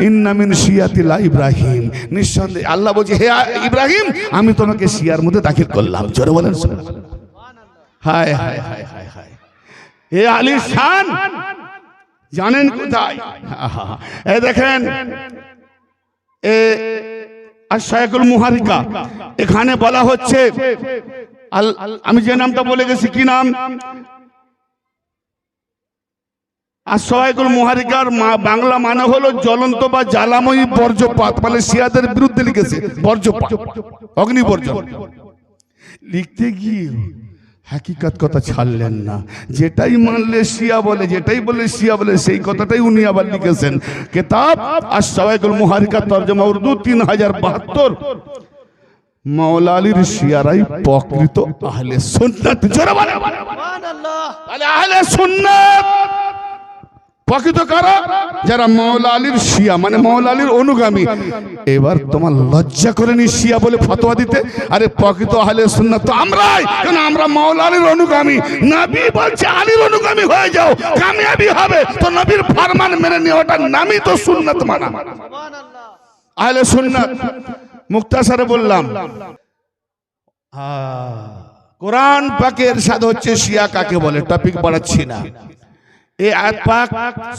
ইন্না মিন শিয়াতিল্লাহ ইব্রাহিম, নিঃসন্দেহে আল্লাহ বলছে, হে ইব্রাহিম, আমি তোমাকে শিয়ার মধ্যে দাখিল করলাম। জোরে বলেন হায় হায় হায় হায় হায়। হে আলীর শান জানেন কোথায়? এই দেখেন, আশ-শায়খুল মুহারিকা, এখানে বলা হচ্ছে, আমি যে নামটা বলে গেছি, কি নাম? আশ-শায়খুল মুহারিকার বাংলা মানে হলো জ্বলন্ত বা জ্বালাময়ী বর্জ্যপাত, মানে শিয়াদের বিরুদ্ধে লিখেছে বর্জ্যপাত, অগ্নিবর্জন। লিখতে গিয়ে হাকিকত কথা ছাড়লেন না। যেটাই মানলে শিয়া বলে, যেটাই বলে শিয়া বলে, সেই কথাটাই উনি আবার লিখেছেন। কিতাব আশ-শায়খুল মুহারিকা, তরজমা উর্দু 3072। মাওলা আলীর শিয়ারাই প্রকৃত আহলে সুন্নাত। জোরে বলে সুবহানাল্লাহ। তাহলে আহলে সুন্নাত প্রকৃত কারা? যারা মাওলা আলীর শিয়া, মানে মাওলা আলীর অনুগামী। এবার তোমার লজ্জা করেনি শিয়া বলে ফতোয়া দিতে? আরে প্রকৃত আহলে সুন্নাত তো আমরাই, কারণ আমরা মাওলা আলীর অনুগামী। নবী বলছে আলীর অনুগামী হয়ে যাও, কামিয়াবি হবে। তো নবীর ফরমান মেনে নেওয়াটার নামই তো সুন্নাত মানা, সুবহানাল্লাহ। আহলে সুন্নাত মুক্তাসারে বললাম। কোরআন পাকের ইরশাদ হচ্ছে শিয়া কাকে বলে, টপিক বাড়াচ্ছি না। এই আয়াত পাক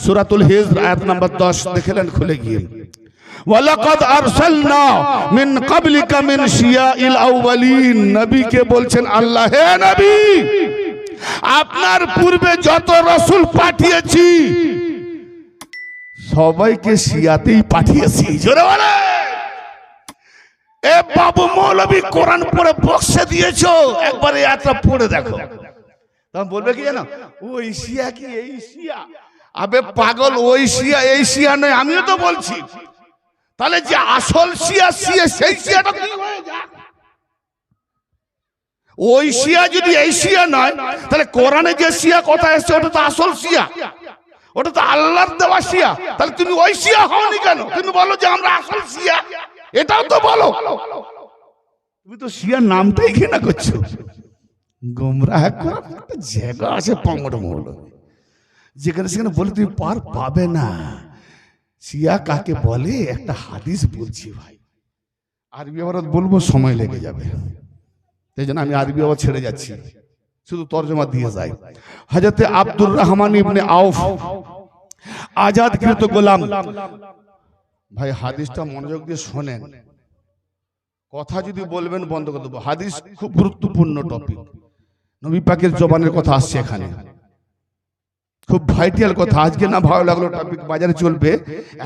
সূরাতুল হিজর আয়াত নাম্বার 10 দেখলেন খুলে গিয়ে, ওয়ালাকাদ আরসালনা মিন ক্বাবলিকা মিন শিয়াইল আউয়ালিন। নবীকে বলছেন আল্লাহ, হে নবী, আপনার পূর্বে যত রাসূল পাঠিয়েছি সবাইকে শিয়াতেই পাঠিয়েছি। জোরে বলে। এ বাবু মৌলবী কোরআন পড়ে বক্সে দিয়েছো, একবার এই আয়াতটা পড়ে দেখো। তখন বলবে কি জানো, ওই শিয়া কি এই শিয়া? আবে পাগল, ওই শিয়া এই শিয়া নয়, আমিও তো বলছি। তাহলে যে আসল শিয়া, শিয়া সেই শিয়াটা কি হয়ে যায়? ওই শিয়া যদি এই শিয়া নয়, তাহলে কোরআনে যে শিয়া কথা এসেছে ওটা তো আসল শিয়া, ওটা তো আল্লাহর দেওয়া শিয়া। তাহলে তুমি ওই শিয়া হওনি কেন? তুমি বলো যে আমরা আসল শিয়া, এটাও তো বলো। তুমি তো শিয়ার নামটাই ঘৃণা করছো। গোমরাহ করার একটা জায়গা আছে পামড় মৌল, যেখানে সেখানে বলে তুমি পার পাবে না। শিয়া কাকে বলে একটা হাদিস বলছি ভাই, আরবি আবার বলবো সময় লেগে যাবে, তাই জন্য আমি আরবি আবার ছেড়ে যাচ্ছি। শুধু তর্জমা দিয়ে যায়। হযরত আব্দুর রহমান ইবনে আউফ আজাদকৃত গোলাম। ভাই হাদিসটা মনোযোগ দিয়ে শোনেন, কথা যদি বলবেন বন্ধ করে দেবো। হাদিস খুব গুরুত্বপূর্ণ টপিক, নবী পাকের জবানের কথা আসছে এখানে, খুব ভাইটাল কথা। আজকে না ভালো লাগলো টপিক বাজারে চলবে,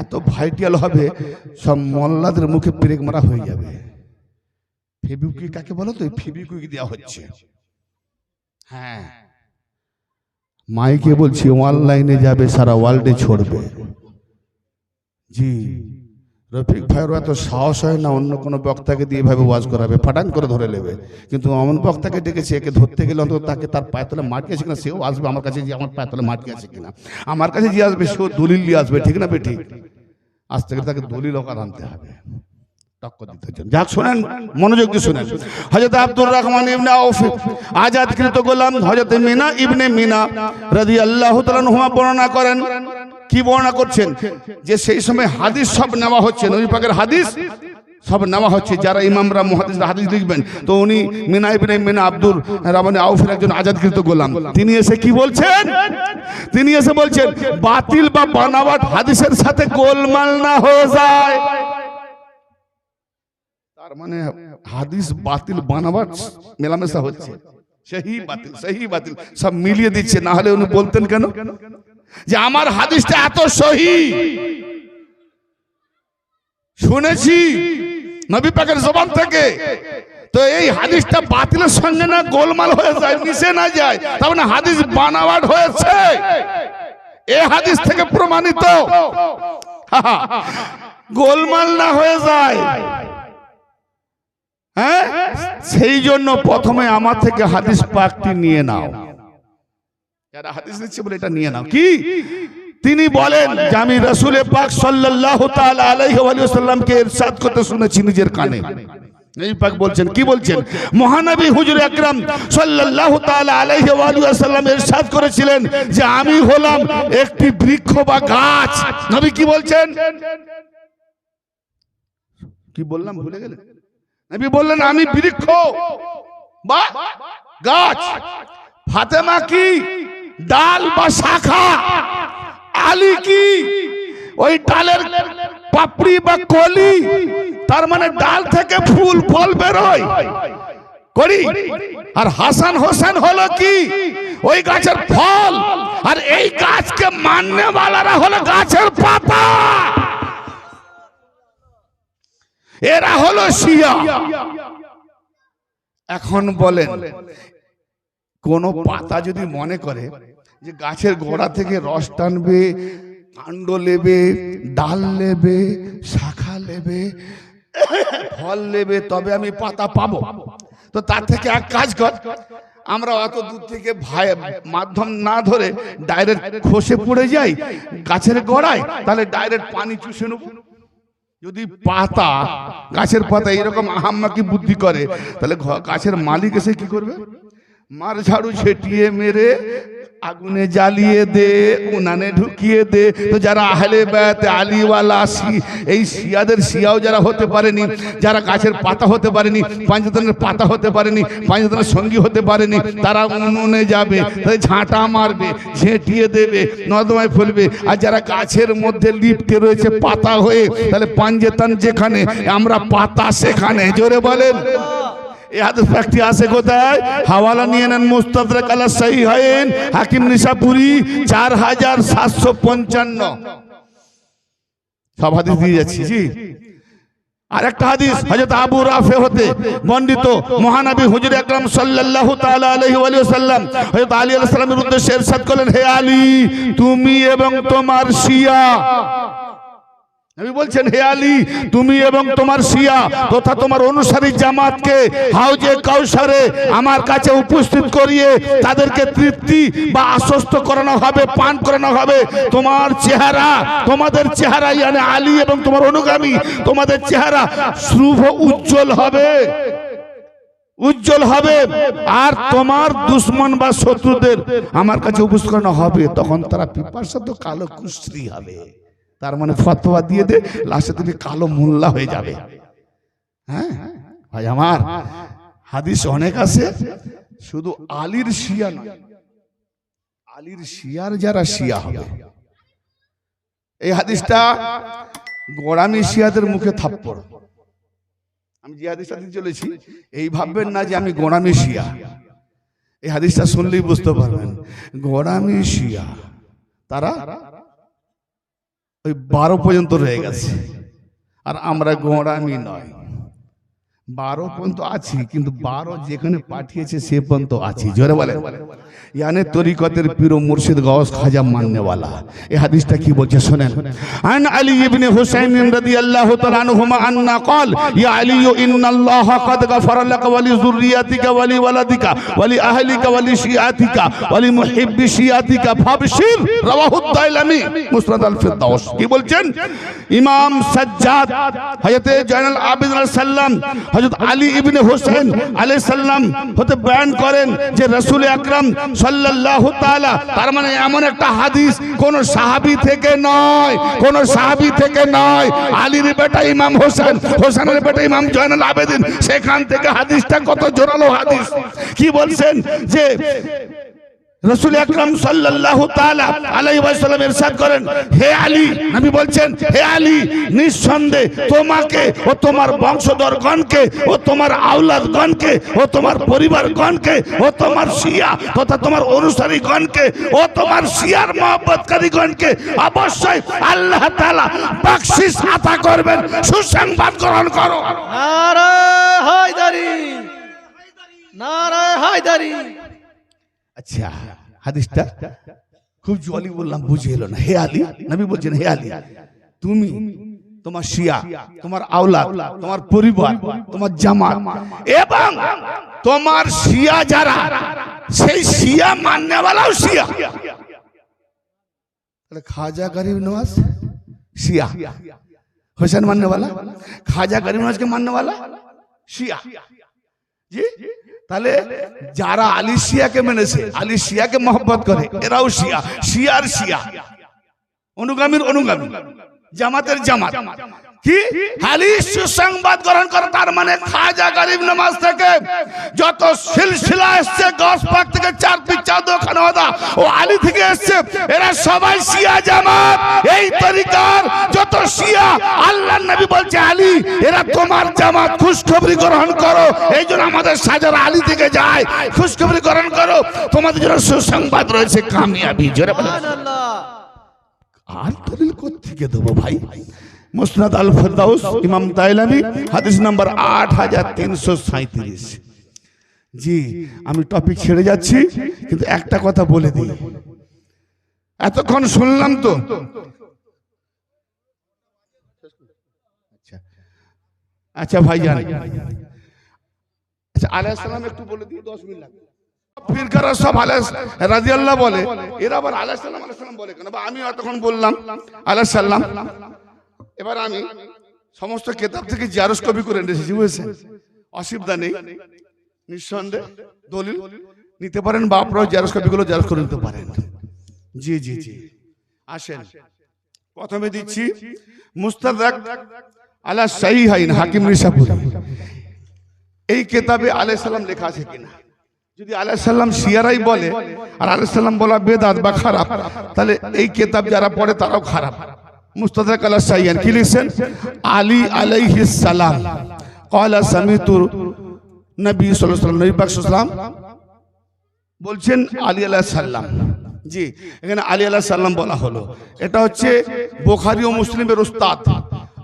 এত ভাইটাল হবে সব মোল্লাদের মুখে পেরেক মারা হয়ে যাবে। ফেবিকুইক কাকে বলো তো? ফেবিকুইক দেওয়া হচ্ছে। হ্যাঁ, মাইকে বলছি, অনলাইনে যাবে, সারা ওয়ার্ল্ডে ছড়বে। জি, রফিক ভাইয়ের এত সাহস হয় না অন্য কোনো বক্তাকে দিয়ে এভাবে ওয়াজ করাবে, ফাটান করে ধরে নেবে। কিন্তু এমন বক্তাকে ডেকেছে, একে ধরতে গেলে অন্তত তাকে তার পায়ে তলে মাটি আছে কিনা সেও আসবে আমার কাছে, যে আমার পায়ে তলে মাটি আছে কিনা। আমার কাছে যে আসবে সেও দলিল নিয়ে আসবে, ঠিক না বেঠিক? আজ থেকে তাকে দলিল ওকার আনতে হবে, টক্কর দিতে চান। যাক শোনেন, মনোযোগ দিয়ে শোনেন। হযরত আব্দুর রহমান ইবনে আউফ আজাদকৃত গোলাম হযরত মিনা ইবনে মিনা রাদিয়াল্লাহু তাআলা আনহু বর্ণনা করেন। কি বর্ণনা করছেন? যে সেই সময় হাদিস সব নেওয়া হচ্ছে, নবী পাকের হাদিস সব নেওয়া হচ্ছে। যারা ইমামরা মুহাদ্দিসরা হাদিস লিখবেন, তো উনি মিনা ইবনে মিনা আব্দুর রহমান আউফের একজন আজাদকৃত গোলাম। তিনি এসে কি বলছেন? তিনি এসে বলছেন, বাতিল বা বানাওয়াট হাদিসের সাথে গোলমাল না হয়ে যায়। তার মানে হাদিস বাতিল বানাওয়াট মেলামেশা হচ্ছে, সহি বাতিল সব মিলিয়ে দিচ্ছে। না হলে উনি বলতেন কেন যে আমার হাদিসটা এত সহি, শুনেছি নবী পাকের জবান থেকে, তো এই হাদিসটা বাতিলের সঙ্গে না গোলমাল হয়ে যায়, মিশে না যায়, তার মানে হাদিস বানাওয়াট হয়েছে। এই হাদিস থেকে প্রমাণিত গোলমাল না হয়ে যায়। হ্যাঁ, সেই জন্য প্রথমে আমার থেকে হাদিস পাকটি নিয়ে নাও। যারা হাদিস দিচ্ছে বলে এটা নিয়ে নাও। কি তিনি বলেন যে আমি রাসূল পাক সাল্লাল্লাহু তাআলা আলাইহি ওয়া সাল্লামকে ইরশাদ করতে শুনেছি নিজের কানে। নবী পাক বলছেন, কি বলছেন? মহানবী হুজুর আকরাম সাল্লাল্লাহু তাআলা আলাইহি ওয়া সাল্লাম ইরশাদ করেছিলেন যে আমি হলাম একটি বৃক্ষ বা গাছ। নবী কি বলছেন? কি বললাম ভুলে গেলেন? নবী বললেন আমি বৃক্ষ বা গাছ। ফাতেমা কি ডাল বা শাখা, আলী কি ওই ডালের পাপড়ি বা কলি। তার মানে ডাল থেকে ফুল ফল বেরোয় করি। আর হাসান হোসেন হলো কি ওই গাছের ফল। আর এই গাছকে মাননে ওয়ালারা হলো গাছের পাতা। এরা হলো শিয়া। এখন বলেন, কোন পাতা যদি মনে করে যে গাছের গোড়া থেকে রস টানবে, কাণ্ড নেবে, ডাল নেবে, শাখা নেবে, ফল নেবে, তবে আমি পাতা পাবো, তো তার থেকে এক কাজ কর, আমরা অত দূর থেকে মাধ্যম না ধরে ডাইরেক্ট খসে পড়ে যাই গাছের গোড়ায়, তাহলে ডাইরেক্ট পানি চুষে নেব। যদি পাতা, গাছের পাতা এরকম আহাম্মাকি বুদ্ধি করে, তাহলে গাছের মালিক এসে কি করবে? মার ঝাড়ু ছেটিয়ে মেরে আগুনে জ্বালিয়ে দে, উনানে ঢুকিয়ে দে। তো যারা আহলে বাইত আলীওয়ালা এই শিয়াদের শিয়াও যারা হতে পারেনি, যারা গাছের পাতা হতে পারেনি, পাঁচজনের পাতা হতে পারেনি, পাঁচজনের সঙ্গী হতে পারেনি, তারা উনুনে যাবে, ঝাঁটা মারবে, ঝেঁটিয়ে দেবে, নর্দমায় ফেলবে। আর যারা গাছের মধ্যে লিপ্তে রয়েছে পাতা হয়ে, তাহলে পাঞ্জেতান যেখানে, আমরা পাতা সেখানে। জোরে বলেন। এই হাদিস ফ্যাক্টরি আছে কোথায়? হাওয়ালা নিয়ে নেন, মুস্তাদরাক আলা সাহিহাইন, হাকিম নিসাপুরি 4755। সব হাদিস দিয়ে যাচ্ছি। জি, আর একটা হাদিস হযরত আবু রাফি হতে বর্ণিত, মহানবী হুজুর আকরাম সাল্লাল্লাহু তাআলা আলাইহি ওয়া সাল্লাম হযরত আলী আলাইহিস সালামের উদ্দেশ্যে ইরশাদ করলেন, হে আলী, তুমি এবং তোমার শিয়া, নবী বলছেন, হে আলী, তুমি এবং তোমার শিয়া তথা তোমার অনুসারী জামাতকে হাউজে কাউসারে আমার কাছে উপস্থিত করিয়ে তাদেরকে তৃপ্তি বা আশ্বস্ত করানো হবে, পান করানো হবে। তোমার চেহারা, তোমাদের চেহারা, মানে আলী এবং তোমার অনুগামী, তোমাদের চেহারা শুভ উজ্জ্বল হবে, উজ্জ্বল হবে। আর তোমার দুশ্মন বা শত্রুদের আমার কাছে উপস্থিত করানো হবে, তখন তারা পিপাসাত কালো কুশ্রী হবে। তার মানে ফতোয়া দিয়ে দে, লাস্টে তুমি কালো মোল্লা হয়ে যাবে। হ্যাঁ ভাই আমার, হাদিস অনেক আছে, শুধু আলীর শিয়া নয়, আলীর শিয়ার যারা শিয়া হবে। এই হাদিসটা গোড়ামি শিয়াদের মুখে থাপ্পড়। আমি যে হাদিসটা দিতে চলেছি এই ভাববেন না যে আমি গোড়ামি শিয়া। এই হাদিসটা শুনলেই বুঝতে পারবেন গোড়ামি শিয়া তারা ওই 12 পর্যন্ত রয়ে গেছে, আর আমরা গোড়ামি নয়। 12 পর্যন্ত আছি, কিন্তু 12 যেখানে পাঠিয়েছে সে পর্যন্ত আছি। জোরে বলে ইয়ানে তরিকতের পীর মুর্শিদ গাউস খাজা মাননেওয়ালা। এই হাদিসটা কি বলছে শুনেন। আন আলী ইবনে হুসাইন রাদিয়াল্লাহু তাআলা আনহুমা আন্না ক্বাল ইয়া আলী ইন্নাল্লাহ ক্বাদ গাফারা লাকা ওয়া লি যুররিয়াতিকা ওয়া লি ওয়ালাদিকা ওয়া লি আহলিকা ওয়া লি শিয়াতিকা ওয়া লি মুহিব্বি শিয়াতিকা ফাবশির। রাওয়াহু দাইলামি মুসনাদ আল ফিরদাউস। কি বলছেন? ইমাম সাজ্জাদ হযরতে জয়নুল আবেদিন সাল্লাম হযরত আলী ইবনে হুসাইন আলাইহিস সালাম হতে বয়ান করেন যে রাসূল আকরাম সাল্লাল্লাহু তাআলা, তার মানে এমন একটা হাদিস কোন সাহাবী থেকে নয়, কোন সাহাবী থেকে নয়, আলীর বেটা ইমাম হোসেন, হোসেনের বেটা ইমাম জয়নুল আবেদিন, সেখান থেকে হাদিসটা কত জোরালো হাদিস। কি বলছেন যে রাসূল আকরাম সাল্লাল্লাহু তাআলা আলাইহি ওয়াসাল্লাম ইরশাদ করেন, হে আলী, নবী বলছেন হে আলী, নিঃসন্দেহে তোমাকে ও তোমার বংশধরগণকে ও তোমার আওলাদগণকে ও তোমার পরিবারগণকে ও তোমার শিয়া তথা তোমার অনুসারীগণকে ও তোমার শিয়ার মহব্বতকারীগণকে অবশ্যই আল্লাহ তাআলা বকশিশ আতা করবেন। সুসংবাদ গ্রহণ করো। নারে হায়দারি, নারে হায়দারি। আচ্ছা, হাদিসটা খুব জলি বললাম, বুঝে এলো না। হে আলী, নবী বলছেন হে আলী, তুমি তোমার শিয়া, তোমার আওলাদ, তোমার পরিবার, তোমার জামাত এবং তোমার শিয়া যারা, সেই শিয়া মাননেওয়ালাও শিয়া। তাহলে খাজা গরিব নওয়াজ শিয়া, হোসেন মাননেওয়ালা, খাজা গরিব নওয়াজকে মাননেওয়ালা শিয়া। জি, তাহলে যারা আলী শিয়াকে মেনেছে, আলী শিয়াকে মহব্বত করে, এরাও শিয়া, শিয়ার শিয়া, অনুগামীর অনুগামী, জামাতের জামাত। কি হাদিস সুসংবাদ গ্রহণ করে, তার মানে খাজা গরিব নওয়াজ থেকে যত সিলসিলা এসছে, গস পাক থেকে 4 পীর 4 খানওয়াদা ও আলী থেকে এসছে, এরা সবাই শিয়া জামাত। এই তরিকার যত শিয়া, আল্লাহর নবী বলছে আলী এরা তোমার জামাত, খুশখবরি গ্রহণ করো। এই জন্য আমাদের সাজার আলী থেকে যায়, খুশখবরি গ্রহণ করো, তোমাদের জন্য সুসংবাদ রয়েছে, কামিয়াবি। জোরে বলেন সুবহানাল্লাহ। আর দলিল কোত্থেকে দেবো ভাই? মুসনাদ আল ফিরদাউস, ইমাম দাইলামি, হাদিস নাম্বার 8337। জি, আমি টপিক ছেড়ে যাচ্ছি, কিন্তু একটা কথা বলে দিই, এতক্ষণ শুনলাম তো। আচ্ছা ভাইজান, আচ্ছা আলাইহিস সালাম একটু বলে দিই, 10 মিনিট লাগবে। ফিরকারা সব আলাইহিস রাদিয়াল্লাহু বলে, এরা আবার আলাইহিস সালাম বলে কেন? বা আমি এতক্ষণ বললাম আলাইহিস সালাম, এবার আমি সমস্ত কিতাব থেকে জিয়ারস কপি করে এনেছি, বুঝেছেন? অসুবিধা নেই, নিঃসন্দেহে দলিল নিতে পারেন, বা আপনারা জিয়ারস কপিগুলো জিয়ারস করে নিতে পারেন। জি জি জি, আসেন প্রথমে দিচ্ছি মুস্তাদরাক আলা সাহিহাইন, হাকিম নিসাপুরি। এই কিতাবে আলাইহিস সালাম লেখা আছে কিনা? যদি আলাইহিস সালাম শিয়ারাই বলে আর আলাইহিস সালাম বলা বেদাত বা খারাপ, তাহলে এই কিতাব যারা পড়ে তারাও খারাপ। মুস্তাদরাক আলা সাহিহাইন কি লিখছেন? আলী আলাইহিস সালাম ক্বালা সামিতু নবী সাল্লাল্লাহু আলাইহি ওয়াসাল্লাম, নবী পাক সাল্লাল্লাহু আলাইহি ওয়াসাল্লাম বলছেন আলী আলাইহিস সালাম। জি, এখানে আলী আলাইহিস সালাম বলা হলো। এটা হচ্ছে বুখারী ও মুসলিমের উস্তাদ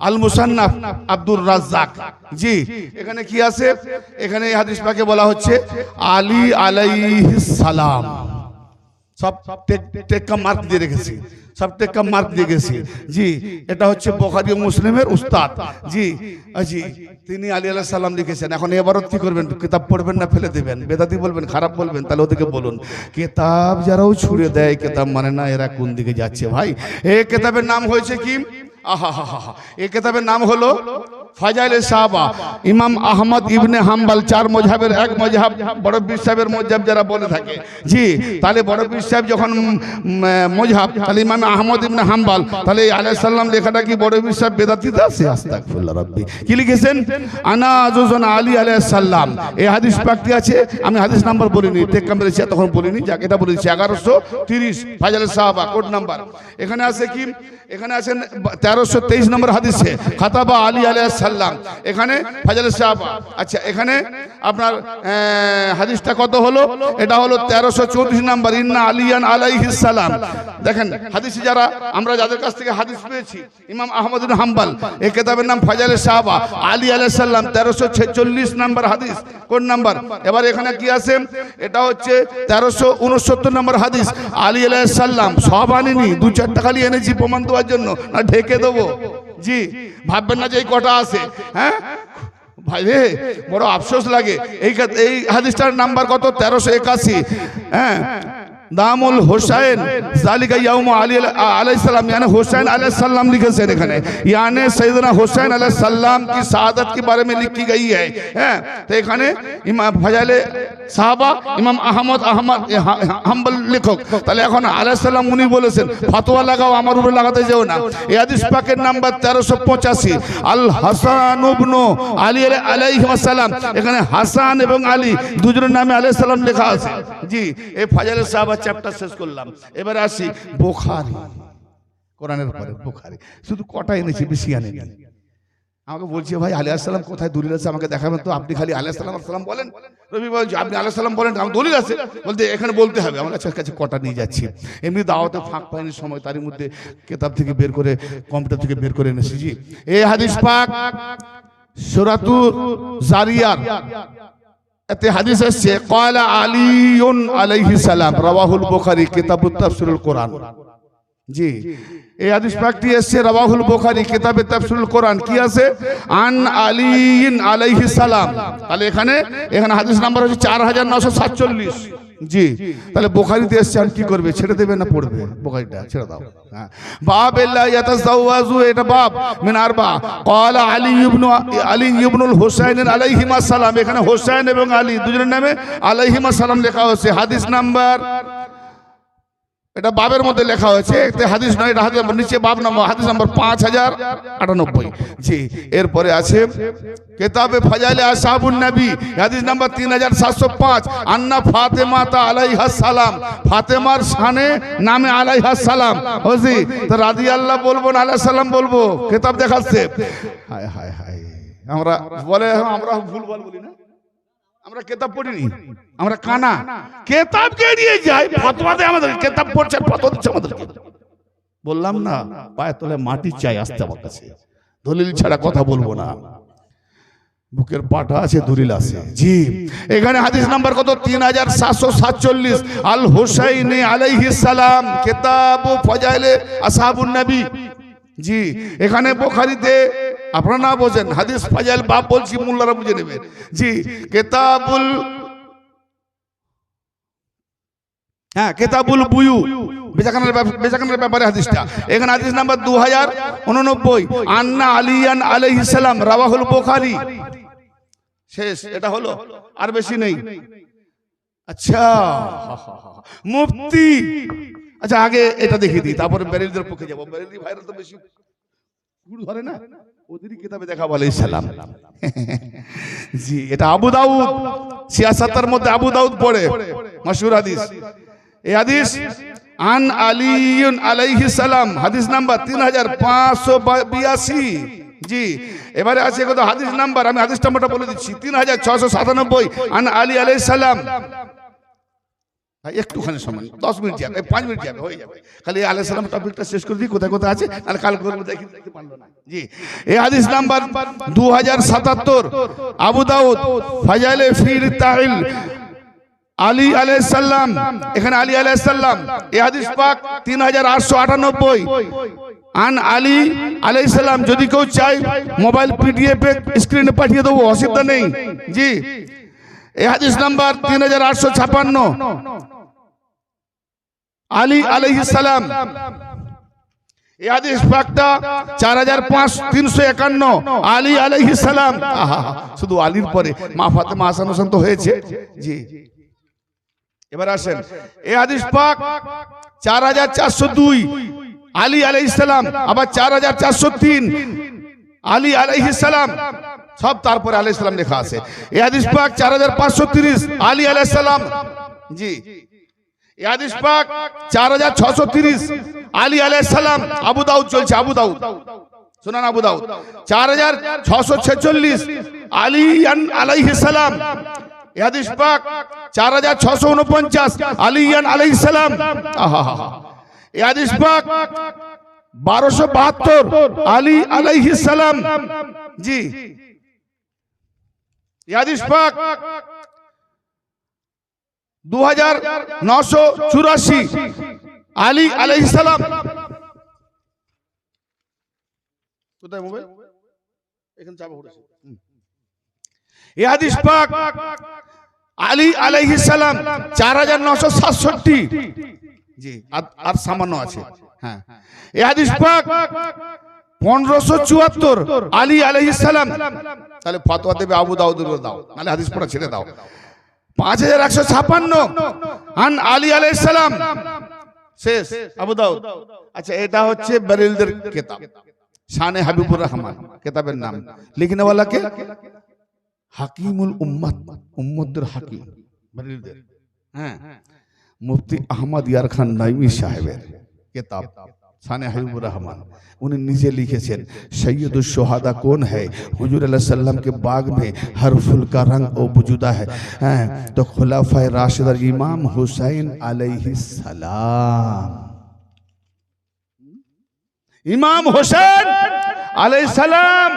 আল মুসান্নাফ আব্দুর রাজ্জাক। জি, এখানে কি আছে? এখানে এই হাদিস পাকে বলা হচ্ছে আলী আলাইহিস সালাম। সব টেক্কা মার্ক দিয়ে রেখেছি, সব টেক্কা মার্ক দিয়ে গেছি। জি, এটা হচ্ছে বুখারী ও মুসলিমের উস্তাদ। জি জি, তিনি আলী আলাইহিস সালাম লিখেছেন। এখন এবারত কি করবেন? কিতাব পড়বেন না ফেলে দেবেন? বেদাতি বলবেন, খারাপ বলবেন? তাহলে ওদেরকে বলুন, কিতাব যারাও ছুড়ে দেয়, কিতাব মানে না, এরা কোন দিকে যাচ্ছে ভাই? এই কিতাবের নাম হয়েছে কি? আহা হা হা, এই কিতাবের নাম হলো ফাজাইলে সাহাবা ইমাম আহমদ ইবনে হাম্বল, 4 মযহাবের এক মযহাব বড় পীর সাহেবের মযহাব যারা বলে থাকে। জি, তাহলে বড় পীর সাহেব যখন মযহাব, তাহলে ইমাম আহমদ ইবনে হাম্বল, তাহলে আলাইহিস সালাম লেখাটা কি বড় পীর সাহেব বেদাতিতে আছে? আস্তাগফিরুল্লাহ রাব্বি। কি লিখেছেন? আনা আযুজন আলী আলাইহিস সালাম, এই হাদিস পাকটি আছে। আমি হাদিস নাম্বার বলিনি, টেক্কা মেরেছি তখন বলিনি, যাক এটা বলেছি 1130 ফাজাইলে সাহাবা কোড নাম্বার। এখানে আছে কি? এখানে আছেন 1323 নম্বর হাদিসে খাতাবা আলী আলাইহিস সালাম, এখানে ফাজাইলে সাহাবা। আচ্ছা, এখানে আপনার হাদিসটা কত হলো? এটা হলো 1334 নম্বর, ইন্না আলিয়ান আলাইহিস সালাম। দেখেন হাদিসে যারা আমরা যাদের কাছ থেকে হাদিস পেয়েছি, ইমাম আহমদ ইবনে হাম্বল, এই কিতাবের নাম ফাজাইলে সাহাবা, আলী আলাইহিস সালাম 1346 নম্বর হাদিস কোন নাম্বার। এবার এখানে কি আছে? এটা হচ্ছে 1369 নম্বর হাদিস, আলী আলাইহিস সালাম। সব আনিনি, 2-4টা খালি এনেছি প্রমাণ দেওয়ার জন্য, না ঢেকে দেবো। জি, ভাববেন না যে এই কটা আছে। হ্যাঁ ভাই রে, বড় আফসোস লাগে। এই হাদিসটার নাম্বার কত? 1381। হ্যাঁ, দামুল হোসেন জালিকা ইয়াউম আলী আলাইহিস সালাম, यानी हुसैन अलैहि सलाम लिखेছেন এখানে, यानी सैयदना हुसैन अलैहि सलाम की शहादत के बारे में लिखी गई है। হ্যাঁ, তো এখানে ইমাম ফাজাইলে সাহাবা ইমাম আহমদ হাম্বল লেখক। তাহলে এখন আলাইহিস সালাম উনি বলেছেন, ফতোয়া লাগাও, আমার উপরে লাগাতে যেও না। এই হাদিস পাকের নাম্বার 1385, আল হাসান ইবনে আলী আলাইহিস সালাম। এখানে হাসান এবং আলী দুজনের নামে আলাইহিস সালাম লেখা আছে। জি, এই ফাজাইলে সাহাবা চ্যাপ্টার শেষ করলাম। এবারে আসি বুখারী, কোরআনের পরে বুখারী। শুধু কটা এনেছি, বেশি আনেনি। আমাকে বলছে, ভাই আলাইহিস সালাম কোথায় দলিল আছে আমাকে দেখাবেন তো। আপনি খালি আলাইহিস সালাম বলেন, রবি বলছে আপনি আলাইহিস সালাম বলেন, আমার দলিল আছে বলতে এখানে বলতে হবে। আমার কাছে কটা নিয়ে যাচ্ছি, এমনি দাওয়াতে ফাঁক পাইনি সময়, তারই মধ্যে কিতাব থেকে বের করে, কম্পিউটার থেকে বের করে এনেছি। জি, এই হাদিস পাক সূরাতুল জারিয়াত এতে হাদিস আছে, ক্বালা আলীউন আলাইহিস সালাম, রাওয়াহুল বুখারী, কিতাবুত তাফসীরুল কোরআন। জি, এই হাদিস পাকটি আছে রাওয়াহুল বুখারী, কিতাবে তাফসীরুল কোরআন। কি আছে? আন আলীন আলাইহিস সালাম। তাহলে এখানে হাদিস নাম্বার হচ্ছে 4947। জি, তাহলে বুখারীতে এসছে, আর কি করবে? ছেড়ে দেবে না পড়বে? বুখারীটা ছেড়ে দাও। হ্যাঁ, বাব লা ইয়াতাযাওয়াজু, এটা বাব মিন আরবা। ক্বালা আলী ইবনুল হুসাইন আলাইহিমা সালাম। এখানে হুসাইন এবং আলী দুজনের নামে আলাইহিমা সালাম লেখা হয়েছে। হাদিস নাম্বার, এটা বাবের মধ্যে লেখা হয়েছে, এতে হাদিস নয়, এটা হাদিস নিচে বাব নাম্বার, হাদিস নাম্বার 5098। জি, এরপরে আছে কিতাবে ফাজাইলে আসহাবুন নবী, হাদিস নাম্বার 3705, আন্না ফাতেমা আলাইহাস সালাম, ফাতেমার শানে নামে আলাইহাস সালাম। জি, তো রাদিয়াল্লাহু বলবো না আলাইহিস সালাম বলবো? কিতাব দেখাচ্ছে। হায় হায় হায়, আমরা বলে আমরা ভুলভাল বলি না, আমরা কিতাব পড়িনি, আমরা কানা। কিতাবকে নিয়ে যাই, ফতোয়াতে আমাদের কিতাব পড়ছে, ফতোয়া দিচ্ছে আমাদেরকে। বললাম না, পায়ের তলে মাটি চাই আসতে আমার কাছে, দলিল ছাড়া কথা বলবো না। বুকের পাটা আছে, দলিল আছে। জি, এখানে হাদিস নাম্বার কত? 3747, আল হুসাইন আলাইহিস সালাম, কিতাবু ফাজাইলে আসহাবুন নবী। জি, এখানে বুখারীতে আপনারা না বোঝেন, হাদিস ফাজাইল বাব বলছি, মোল্লারা বুঝে নেবেন। জি, কিতাবুল, হ্যাঁ, কিতাবুল বুয়ু, বেচাকেনার ব্যাপারে হাদিসটা। এখানে হাদিস নাম্বার 2089, আন্না আলিয়ান আলাইহিস সালাম, রাওয়াহুল বুখারী। শেষ, এটা হলো, আর বেশি নেই। আচ্ছা, মুফতি, আচ্ছা আগে এটা দেখিয়ে দিই, তারপরে বেরেলদের পক্ষে যাবো। বেরেলি ভাইরা তো বেশি গুরু ধরে না, ওদেরই কিতাবে দেখাবো আলাইহিস সালাম। জি, এটা আবু দাউদ, সিয়াসাতের মধ্যে আবু দাউদ পড়ে, মাশহুর হাদিস। এই হাদিস আন আলীন আলাইহিস সালাম, হাদিস নাম্বার 3582। জি, এবারে আছে কত হাদিস নাম্বার, আমি হাদিস নাম্বারটা বলে দিচ্ছি, 3697, আন আলী আলাইহিস সালাম। একটুখানি সময়, 10 মিনিট যাবে, 5 মিনিট যাবে, হয়ে যাবে। খালি আলাইহিস সালাম টপিকটা শেষ করে দিই, কোথায় কোথায় আছে, আর কাল করবো, দেখি পারলো না। জি, এই হাদিস নাম্বার 2077, আবু দাউদ, ফাজাইলে ফির তাইল, আলী আলাইহিস সালাম। এখানে আলী আলাইহিস সালাম, এই হাদিস পাক 3898, আন আলী আলাইহিস সালাম। যদি কেউ চাই মোবাইল পিডিএফ স্ক্রিনে পাঠিয়ে দেবো, অসুবিধা নেই। জি, এই হাদিস নাম্বার 3856, আলী আলাইহিস সালাম। এই হাদিস পাকটা 4351 আলী আলাইহিস সালাম। শুধু আলীর পরে মা ফাতেমা হাসান হোসেন তো হয়েছে। জি, এবার আসেন এই হাদিস পাক 4402 আলী আলাইহিস সালাম, আবার 4403 আলী আলাইহিস সালাম, সব তারপরে আলাইহিস সালাম লেখা আছে। এই হাদিস পাক 4530 আলী আলাইহিস সালাম। জি, এই হাদিস পাক 4630 আলী আলাইহিস সালাম। আবু দাউদ চলছে, আবু দাউদ শুনান, আবু দাউদ 4646 আলী আলাইহিস সালাম। এই হাদিস পাক 4649 আলী আলাইহিস সালাম। এই হাদিস পাক 1272 আলী আলাইহিস সালাম। জি, এই হাদিস পাক 2984 আলী আলাইহিস সালাম। কোথায় মোবাইল? এখানে চাপা পড়েছে। এই হাদিস পাক আলী আলাইহিস সালাম 4967। জি, আর সামান্য আছে। হ্যাঁ, এই হাদিস পাক 1574 আলী আলাইহিস সালাম। তাহলে ফতোয়া দেবে আবু দাউদের দাও, নালে হাদিস পড়া ছেড়ে দাও। 5156 আন আলী আলাইহিস সালাম। শেষ আবু দাউদ। আচ্ছা, এটা হচ্ছে বেরেলদের কিতাব, শানে হাবিবুর রহমান কিতাবের নাম। লিখনে वाला কে? হাকিমুল উম্মত, উম্মতের হাকিম বেরেলদের। হ্যাঁ, মুফতি আহমদ ইয়ার খান নাইমি সাহেবের কিতাব শানে হাবিবুর রহমান। उन्हें नीचे लिखे थे सैयदुल शुहादा कौन है? हुजूर अलैहि सल्लम के बाग में हर फूल का रंग और वजूदा है। तो खुलाफाए राशिद इमाम हुसैन अलैहिस सलाम, इमाम हुसैन अलैहिस सलाम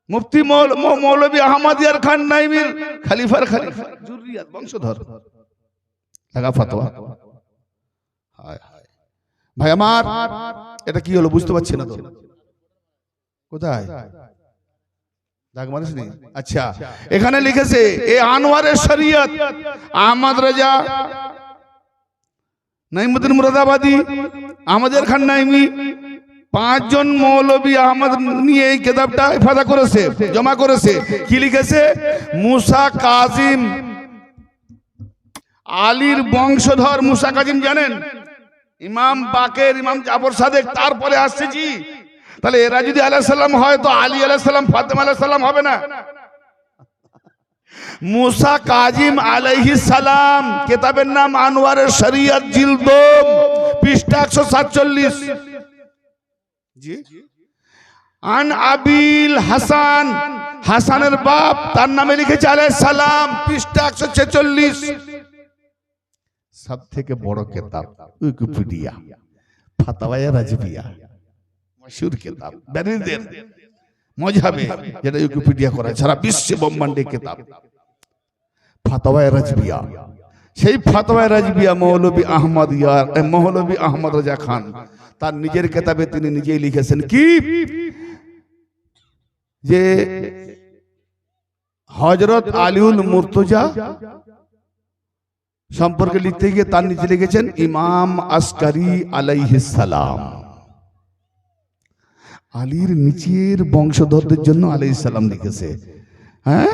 मुफ्ती मौलवी अहमद यार खान नाइमीर खलीफार खलीफा जुर्रियत वंशधर लगा फतवा। हाय ভাই আমার, এটা কি হলো বুঝতে পারছি না তো? কোথায় দাগ মারিসনি? আচ্ছা, এখানে লিখেছে এ আনোয়ারের শরীয়ত আহমদ রাজা নাইমুদ্দিন মুরাদাবাদী, আমাদের খান নাইমি, 5 জন মৌলবী আহমদ নিয়ে এই কিতাবটা ইফাদা করেছে, জমা করেছে। কি লিখেছে? মুসা কাজিম, আলীর বংশধর মুসা কাজিম জানেন? ইমাম বাকের, ইমাম জাফর সাদেক তারপরে আসছে। জি, তাহলে এরা যদি আলাইহিস সালাম হয় তো আলী আলাইহিস সালাম ফাতেমা আলাইহিস সালাম হবে না? মুসা কাজিম আলাইহিস সালাম, কিতাবের নাম আনোয়ারের শরীয়ত, জিলদ পৃষ্ঠা 147। জি, আন আবিল হাসান, হাসানের বাপ, তার নামে লিখেছে আলাইহিস সালাম, পৃষ্ঠা 146। সব থেকে বড় কিতাব উইকিপিডিয়া, ফাতাওয়ায়ে রাজবিয়া, মশহুর কিতাব বেরেলদের মজহাবে, যেটা উইকিপিডিয়া করা সারা বিশ্বে ব্রহ্মাণ্ডে কিতাব ফাতাওয়ায়ে রাজবিয়া। সেই ফাতাওয়ায়ে রাজবিয়া মৌলভী আহমদ ইয়ার, মৌলভী আহমদ রাজা খান তার নিজের কিতাবে তিনি নিজেই লিখেছেন কি যে হযরত আলীউল মুর্তজা সম্পর্কে লিখতে গিয়ে তার নিচে লিখেছেন ইমাম আসকারি আলাইহিস সালাম। আলীর নিচের বংশধরদের জন্য আলাইহিস সালাম লিখেছে। হ্যাঁ,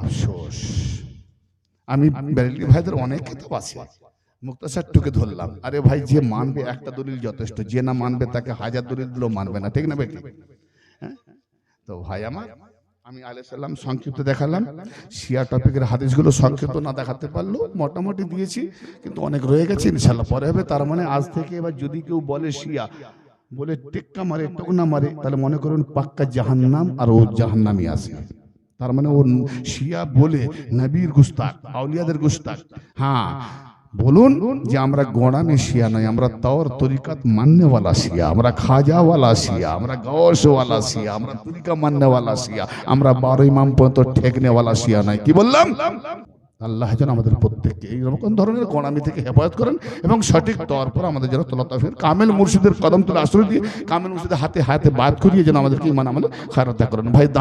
আফসোস, আমি বেরেলভী ভাইদের অনেক কিতাব আছে, মুক্তাসার টুকে ধরলাম। আরে ভাই, যে মানবে একটা দলিল যথেষ্ট, যে না মানবে তাকে 1000 দলিল দিলেও মানবে না, ঠিক না বেটি? তো ভাই আমার, আমি আলাইহিস সালাম সংক্ষিপ্ত দেখালাম। শিয়া টপিকের হাদিসগুলো সংক্ষিপ্ত না দেখাতে পারলো, মোটামুটি দিয়েছি, কিন্তু অনেক রয়ে গেছে, ইনশাআল্লাহ পরে হবে। তার মানে আজ থেকে এবার যদি কেউ বলে শিয়া বলে টেক্কা মারে, টুকনা মারে, তাহলে মনে করুন পাক্কা জাহান্নাম, আর ও জাহান্নামী আছে। তার মানে ও শিয়া বলে নবীর গুস্তাখ, আউলিয়াদের গুস্তাখ। হ্যাঁ, বলুন যে আমরা গোড়ামে শিয়া নয়, আমরা তওর তরিকাত মাননেওয়ালা শিয়া, আমরা খাজাওয়ালা শিয়া, আমরা গৌসওয়ালা শিয়া, আমরা তরিকা মাননেওয়ালা শিয়া, আমরা 12 ইমাম পর্যন্ত ঠেকনেওয়ালা শিয়া নয়। কি বললাম? আল্লাহ যেন আমাদের প্রত্যেককে এইরকম ধরনের গোড়ামি থেকে হেফাজত করেন এবং সঠিক তওর পর আমাদের যেন তলাতফের কামেল মুর্শিদের কদম তুলে আশ্রয় দিয়ে কামেল মুর্শিদের হাতে হাতে বাদ করিয়ে যেন আমাদেরকে ইমান আমলে খায়রাত করেন। ভাই